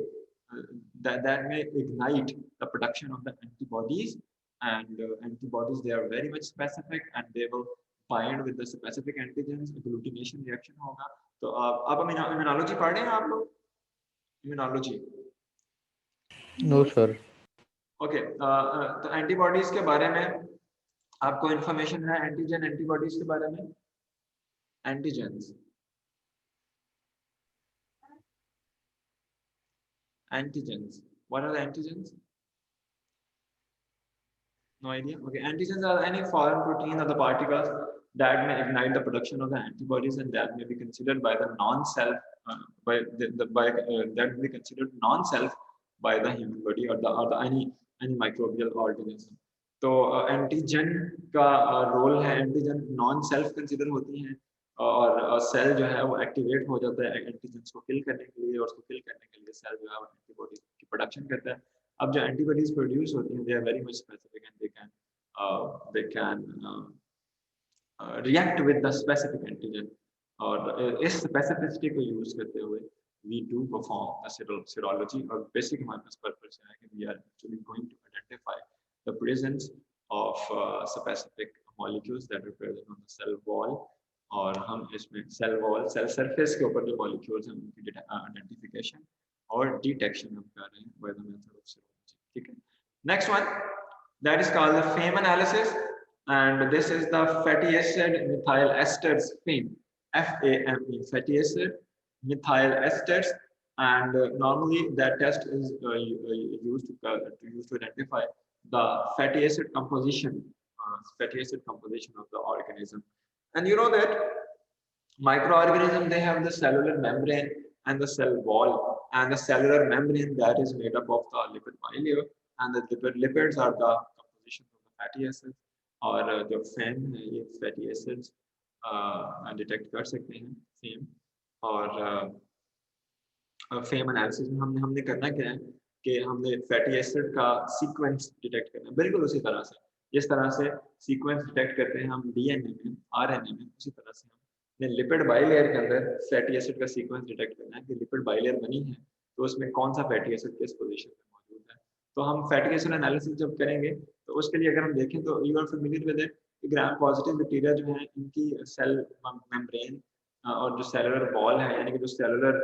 that may ignite the production of the antibodies, and antibodies, they are very much specific and they will bind with the specific antigens, agglutination reaction होगा. तो आप immunology पढ़ रहे हैं आप लोग? Immunology. No sir. Okay तो antibodies के बारे में आपको इंफॉर्मेशन है एंटीजन एंटीबॉडीज के बारे में. Antigens, antigens, what are the antigens? No idea. Okay, antigens are any foreign protein or the particles that may ignite the production of the antibodies, and that may be considered by the non-self that may be considered non-self by the human body or the any microbial organism. तो antigen का role है, antigen non self consider होती हैं और cell जो है वो activate हो जाता है एंटीजेंस को किल करने के लिए, और उसको किल करने के लिए सेल जो है वो एंटीबॉडी की प्रोडक्शन करता है. अब जो एंटीबॉडीज प्रोड्यूस होती हैं, they are very much specific and they can react with the specific antigen, और इस स्पेसिफिसिटी को यूज करते हुए we do perform a serology, और बेसिक हमारे पास पर्पस है कि we are actually going to identify the presence of specific molecules that are present on the cell wall, और हम इसमें सेल वॉल सेल सरफेस के ऊपर जो मॉलिक्यूल्स हैं उनकी आइडेंटिफिकेशन और डिटेक्शन हम कर रहे हैं by the method of serology. ठीक है. Next one, that is called the FAME analysis, and this is the fatty acid methyl esters FAME, FAME, fatty acid methyl esters, and normally that test is used to identify the fatty acid composition of the organism. And you know that microorganisms, they have the cellular membrane and the cell wall, and the cellular membrane that is made up of the lipid bilayer, and the lipids are the composition of the fatty acids, और जो FAME है ये fatty acids detect कर सकते हैं FAME. और FAME analysis में हमने करना क्या है कि हमने फैटी एसिड का सीक्वेंस डिटेक्ट करना है, बिल्कुल उसी तरह से जिस तरह से सीक्वेंस डिटेक्ट करते हैं हम डीएनए में, आरएनए में, उसी तरह से हमने लिपिड बाइलेयर के अंदर फैटी एसिड का सीक्वेंस डिटेक्ट करना है कि लिपिड बाइलेयर बनी है तो उसमें कौन सा फैटी एसिड किस पोजीशन पे मौजूद है. तो हम फैटी एसिड एनालिसिस जब करेंगे तो उसके लिए अगर हम देखें तो you are familiar with it, gram positive bacteria जो है इनकी सेल मेम्ब्रेन और जो सेलुलर वॉल है यानी कि जो सेलुलर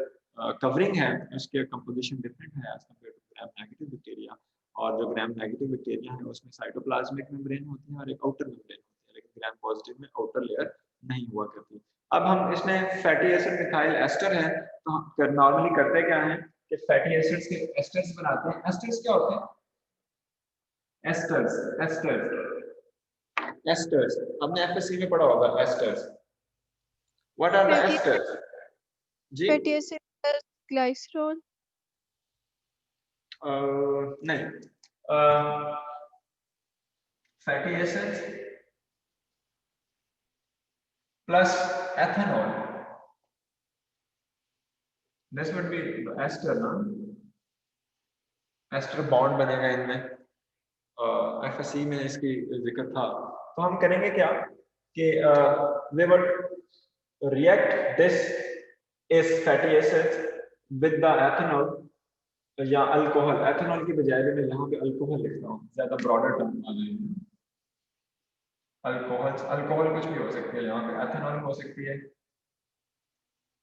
कवरिंग है उसके कंपोजिशन डिफरेंट है as compare to gram negative bacteria. और जो ग्राम नेगेटिव बैक्टीरिया है उसमें साइटोप्लाज्मिक मेम्ब्रेन होती है और एक आउटर मेम्ब्रेन होती है, लेकिन ग्राम पॉजिटिव में आउटर लेयर नहीं हुआ करती. अब हम इसमें फैटी एसिड मिथाइल एस्टर है तो हम नॉर्मली करते क्या है कि फैटी एसिड्स के एस्टर्स बनाते हैं. एस्टर्स क्या होते हैं? एस्टर्स हमने एफएससी में पढ़ा होगा. Esters, what are the esters? जी, फैटी एसिड प्लस ग्लाइसरॉल. नहीं, fatty acids plus ethanol, this would be ester ना, एस्टर बॉन्ड बनेगा इनमें. एफएससी में इसकी जिक्र था. तो हम करेंगे क्या कि वी वुड रिएक्ट दिस इस fatty acids with the ethanol या अल्कोहल. एथेनॉल की बजाय भी मैं यहाँ पे अल्कोहल लिखता हूँ, ज्यादा ब्रॉडर टर्म आ जाएगी. अल्कोहल कुछ भी हो सकती है, यहाँ पे एथेनॉल हो सकती है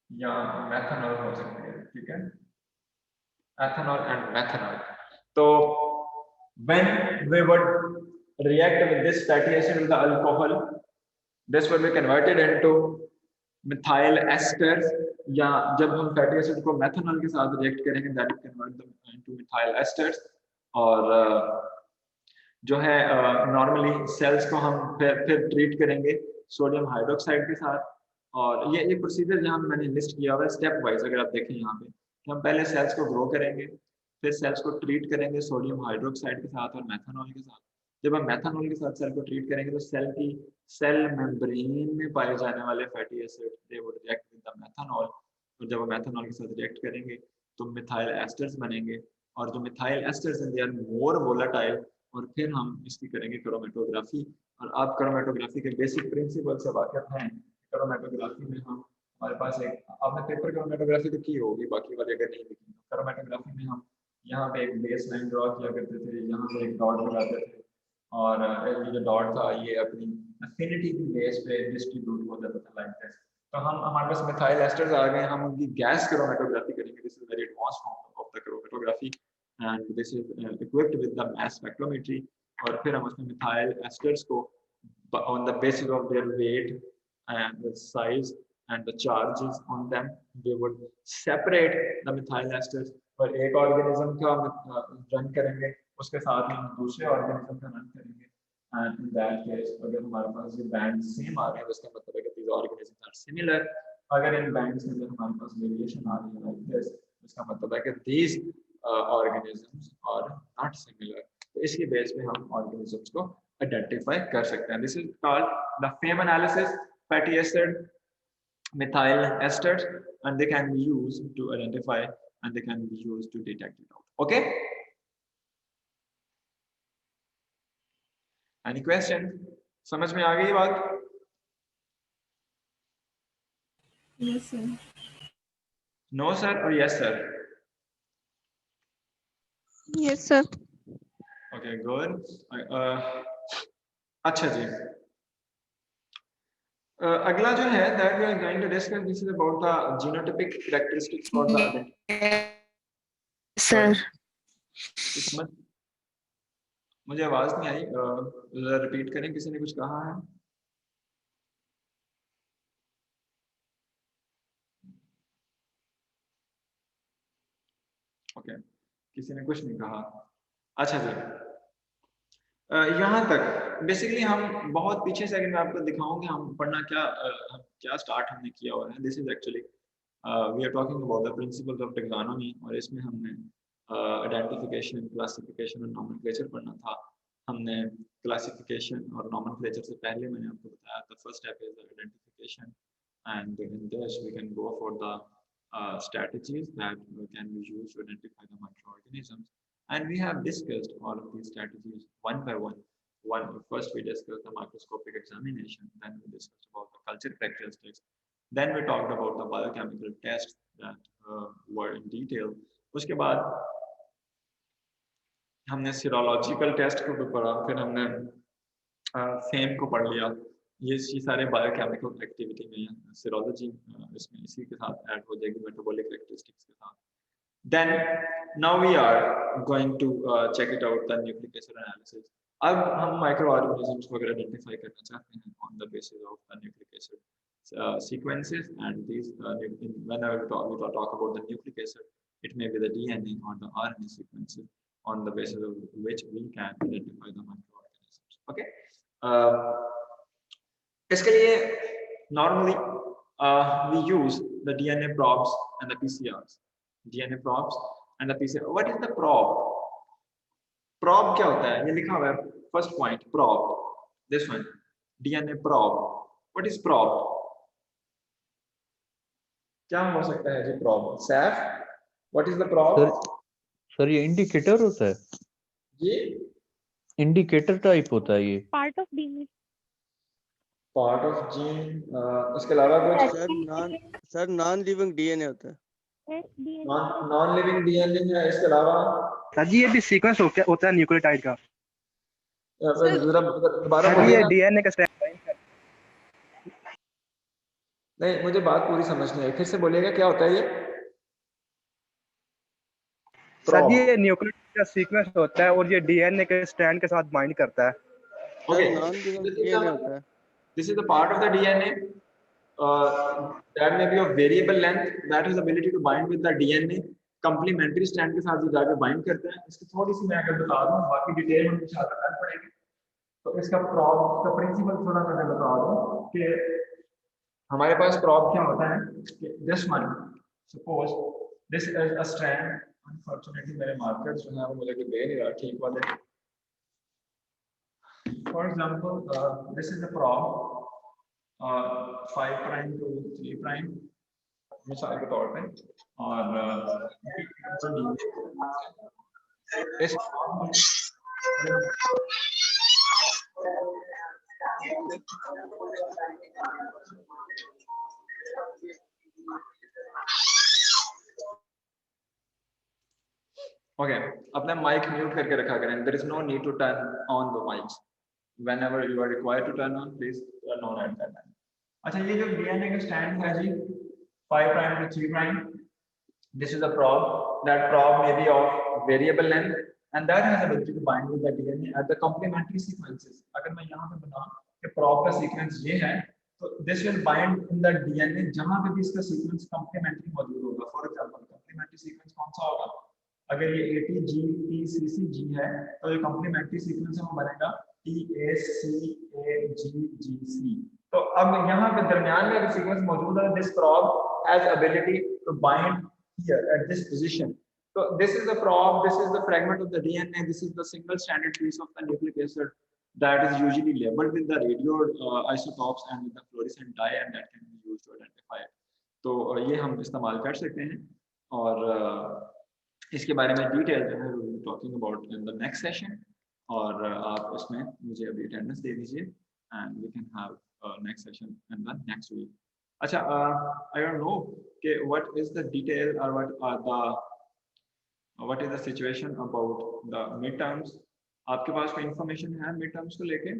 या मेथनॉल हो सकती है. ठीक है, एथेनॉल एंड मेथनॉल. तो when we would react with this fatty acid with the alcohol, this would be converted into methyl esters, या जब हम फैटी एसिड को मेथनॉल के साथ रिएक्ट करेंगे that will convert them into methyl asters. और जो है नॉर्मली सेल्स को हम फिर ट्रीट करेंगे सोडियम हाइड्रोक्साइड के साथ. और ये प्रोसीजर जहाँ मैंने लिस्ट किया हुआ है स्टेप वाइज, अगर आप देखें यहाँ पे कि हम पहले सेल्स को ग्रो करेंगे, फिर सेल्स को ट्रीट करेंगे सोडियम हाइड्रोक्साइड के साथ और मेथनॉल के साथ. जब हम मेथनॉल के साथ सेल को ट्रीट करेंगे तो सेल मेम्ब्रेन में पाए जाने वाले fatty acid they would react with the methanol, और जब हम मेथनॉल के साथ रिएक्ट करेंगे तो मिथाइल एस्टर्स बनेंगे. और जो मिथाइल एस्टर्स हैं दे आर मोर वोलेटाइल, और फिर हम इसकी करेंगे क्रोमेटोग्राफी। और आप क्रोमेटोग्राफी के बेसिक प्रिंसिपल से वाकिफ हैं। क्रोमेटोग्राफी में हम हमारे पास एक आपने पेपर क्रोमेटोग्राफी तो की होगी, बाकी वाले अगर नहीं लिखी क्रोमेटोग्राफी में हम यहाँ पे एक बेस लाइन ड्रॉ किया करते थे, यहाँ पे एक डॉट लगाते थे और ये जो डॉट था ये अपनी एफिनिटी की बेस पे डिस्ट्रीब्यूट हो जाता था लाइक दिस। तो हम हमारे पास मिथाइल एस्टर्स आ गए, हम उनकी गैस क्रोमेटोग्राफी करेंगे। This is very advanced form of the chromatography and this is equipped with the mass spectrometry. और फिर हम उसमें मिथाइल एस्टर्स को on the basis of their weight and the size and the charges on them they would separate the methyl esters। और एक organism का run करेंगे, उसके साथ ही हम दूसरे ऑर्गेनिज्म का रन करेंगे and in that case अगर हमारे पास ये बैंड सेम आ रहे हैं उसका मतलब है कि these organisms are similar। अगर इन बैंड्स के अंदर हमारे पास वेरिएशन आ रही है like this, उसका मतलब है कि these organisms are not similar। तो इसकी बेस पे हम ऑर्गेनिजम्स को आइडेंटिफाई कर सकते हैं। This is called the fame analysis, fatty acid, methyl esters, and they can be used to identify and they can be used to detect it out. Okay, any question? समझ में आ गई बात? Yes sir. No sir or yes sir? Yes sir. Okay, good. अच्छा जी, अगला जो है that we are going to discuss, this is about the genotypic characteristics for the sir मुझे आवाज नहीं आई, रिपीट करें, किसी ने कुछ कहा है? ओके, किसी ने कुछ नहीं कहा। अच्छा जी, यहाँ तक बेसिकली हम बहुत पीछे से अगर मैं आपको दिखाऊंगी हम पढ़ना क्या स्टार्ट हमने किया हुआ है। This is actually we are talking about the principles of taxonomy, और इसमें हमने आइडेंटिफिकेशन, क्लासिफिकेशन और नॉमेनक्लेचर पढ़ना था। हमने क्लासिफिकेशन और नॉमेनक्लेचर से पहले मैंने आपको बताया the first step is identification and in this we can go for the strategies that can be used to identify the microorganisms, and we have discussed all of these strategies one by one. First we discussed the microscopic examination, then we discussed about the culture characteristics, then we talked about the biochemical tests that were in detail. उसके बाद हमने serological test को भी पढ़ा, फिर हमने fame को पढ़ लिया। ये सारे बायोकेमिकल एक्टिविटी में सीरोलॉजी इसमें इसी के साथ ऐड हो जाएगी मेटाबॉलिक कैरेक्टरिस्टिक्स के साथ। Then now we are going to check it out the nucleic acid analysis. अब हम माइक्रो ऑर्गेनिजम्स को अगर आइडेंटिफाई करना चाहते हैं on the basis of the nucleic acid sequences and this whenever we talk about the nucleic acid, it may be the DNA or the RNA sequences on the basis of which we can identify the microorganisms. Okay, इसके लिए normally we use the DNA probes and the PCRs. DNA probes and the PCR. What is the probe? Probe क्या होता है? ये लिखा हुआ है first point, probe. This one, DNA probe. What is probe? क्या हो सकता है जी probe? Saf? What is the probe? Sir ये इंडिकेटर होता है, ये इंडिकेटर टाइप होता है ये। Part of DNA। Part of gene, इसके अलावा कुछ? सर नॉन लिविंग डीएनए होता है। नॉन लिविंग डीएनए है, इसके अलावा सर जी ये भी सीक्वेंस होता है न्यूक्लियोटाइड का। जरा दोबारा सर बोलिए ये ना। डीएनए का स्ट्रैंड। नहीं, मुझे बात पूरी समझ नहीं आई, फिर से बोलिएगा क्या होता है ये? सर ये न्यूक्लियोटाइड का सीक्वेंस होता है और ये डीएनए के स्ट्रैंड के साथ बाइंड करता है। Okay, नॉन लिविंग डीएनए होता है। this is the part of the DNA that may be of variable length that has ability to bind with the DNA, complementary strand के साथ जो जाके bind करते हैं। इसकी थोड़ी सी मैं अगर बता दूं, बाकी डिटेल में कुछ आता कर पड़ेगी, तो इसका प्रॉब का प्रिंसिपल थोड़ा मैं बता दूं कि हमारे पास प्रॉब क्या होता है कि this one, suppose this is a strand, unfortunately मेरे मार्कर्स जो हैं वो मुझे दे नहीं रहा ठीक वाले। For example, this is the probe 5 prime to 3 prime मिसाल के तौर पे, और ओके, अपना माइक म्यूट करके रखा करें. There is no need to turn on the mics. Whenever you are required to turn on, please turn on at that time. अच्छा, ये जो DNA का स्टैंड है जी 5 prime to 3 prime. This is a probe. That probe may be of variable length, and that has ability to bind with the DNA at the complementary sequences. अगर मैं यहाँ पे बनाऊँ कि probe का sequence ये है, तो this will bind in the DNA जहाँ पे भी इसका sequence complementary मौजूद होगा. For example, complementary sequence कौन सा होगा? अगर ये ATGTCCG है, तो ये complementary sequence में बनेगा TACAGGC. तो अब यहाँ पे दरमियान में अगर sequence मौजूद है, this probe has ability to bind here at this position. So this is the probe, this is the fragment of the DNA, this is the single stranded piece of the nucleic acid that is usually labeled with the radio isotopes and with the fluorescent dye, and that can be used to identify it. तो ये हम इस्तेमाल कर सकते हैं, और इसके बारे में डिटेल जो है we will be talking about in the next session. और आप उसमें मुझे अभी अटेंडेंस दे दीजिए, and we can have next session in the next week. अच्छा, I don't know कि what is the detail or what is the situation about the midterms. आपके पास कोई information है midterms को लेके?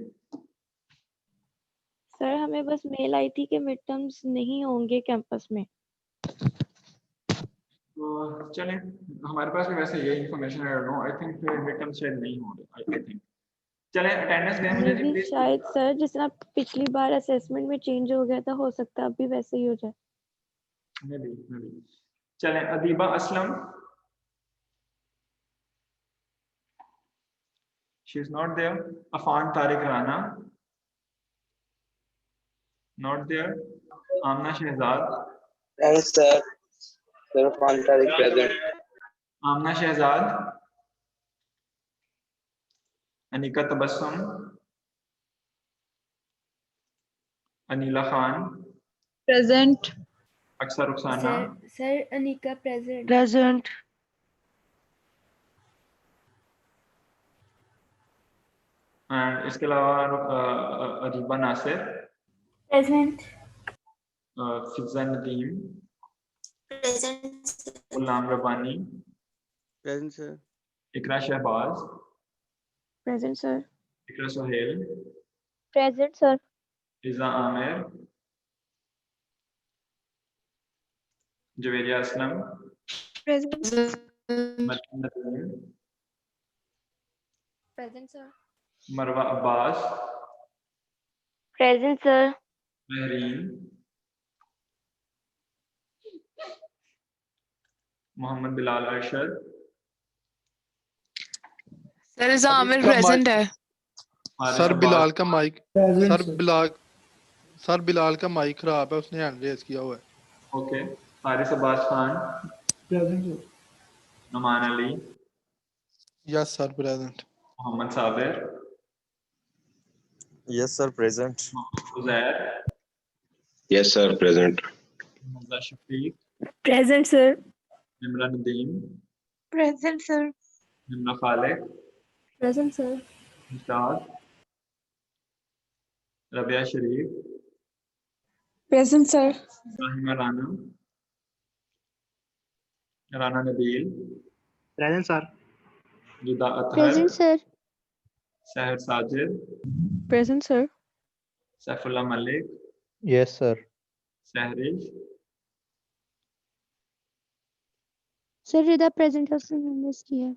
सर हमें बस मेल आई थी कि मिड टर्म्स नहीं होंगे कैंपस में. तो चलें, हमारे पास भी वैसे ये information है. नो, आई थिंक midterms शायद नहीं होंगे. आई थिंक चलें, अटेंडेंस दें मुझे Maybe प्लीज. शायद सर जिस तरह पिछली बार असेसमेंट में चेंज हो गया था, हो सकता है अब भी वैसे ही हो जाए. maybe. चलें, Adiba Aslam. She is not there. Afan Tariq Rana, not there. Amna Shehzad. Yes, sir. Sir, Afan present. Amna Shehzad. Anika Tabassum. Anila Khan. Present. Aksar Rukhsana. Sir, Anika present. Present. And इसके अलावा Areeba Nasir. Present. फिजा Nadeem. Present. गुलाम Rabbani. Present, sir. इकरा Shahbaz. Present sir. इकरा Suhail. Present sir. इज़ा Aamir. Javeria Aslam. Present. Maryam Nadeem. Present sir. Marwa Abbas. Present sir. Mahreen. Mohammad Bilal Arshad. Sir Iza Aamir present है. Sir Bilal का mic. Present, sir Bilal का mic खराब है, उसने hand raise किया हुआ है. Okay. Haris Abbas Khan. present sir. Numan Ali. Yes sir present. Mohammad Sabir. Yes, sir, present. Uzair. Yes, sir, present. Muza Shafiq. Present sir. Nimra Nadeem. Present sir. Nimra Khaliq. Present sir. Mushtaq. Rabia शरीफ. Present sir. राहिमा Rana. Rana Nabeel. Present, sir. जुदा अतहर. Present sir. सहर Sajid. Present sir. Saifullah Malik. Yes, sir. Sahrish. Sir रिदा present है, उसने miss किया.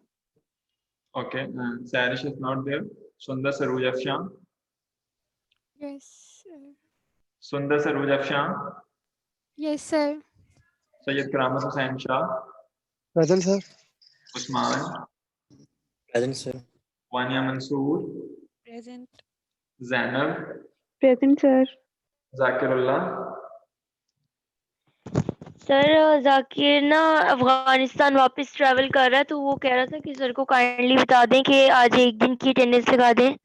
Okay, Sarish is not there. Sundar Sarooj Afshan. Yes sir. Sundar Sarooj Afshan. Yes sir. Sayyid Karamat Hussain Shah. Present sir. Usman. Present sir. Wania Mansoor. Present. Zainab. Present sir. Zakirullah. Sir Zakir ना अफगानिस्तान वापस travel कर रहा है, तो वो कह रहा था कि सर को काइंडली बता दें कि आज एक दिन की अटेंडेंस लगा दें.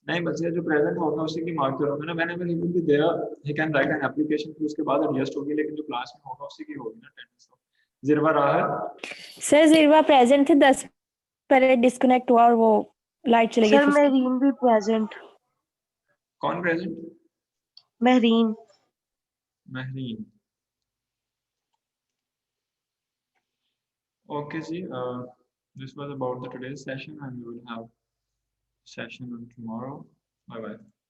नहीं, बच्चे जो प्रेजेंट होगा उसी की मार्क करोगे ना. मैंने भी भी दिया. He can write an application, फिर उसके बाद एडजस्ट होगी, लेकिन जो क्लास में होगा उसी की होगी ना अटेंडेंस. जिरवा राहत. सर जिरवा प्रेजेंट थे 10 पहले डिस्कनेक्ट हुआ और वो लाइट चली गई सर फिर उसके- महरीन भी प्रेजेंट। कौन प्रेजेंट? महरीन। महरीन। Okay जी, this was about the today's session and we will have session on tomorrow. Bye bye.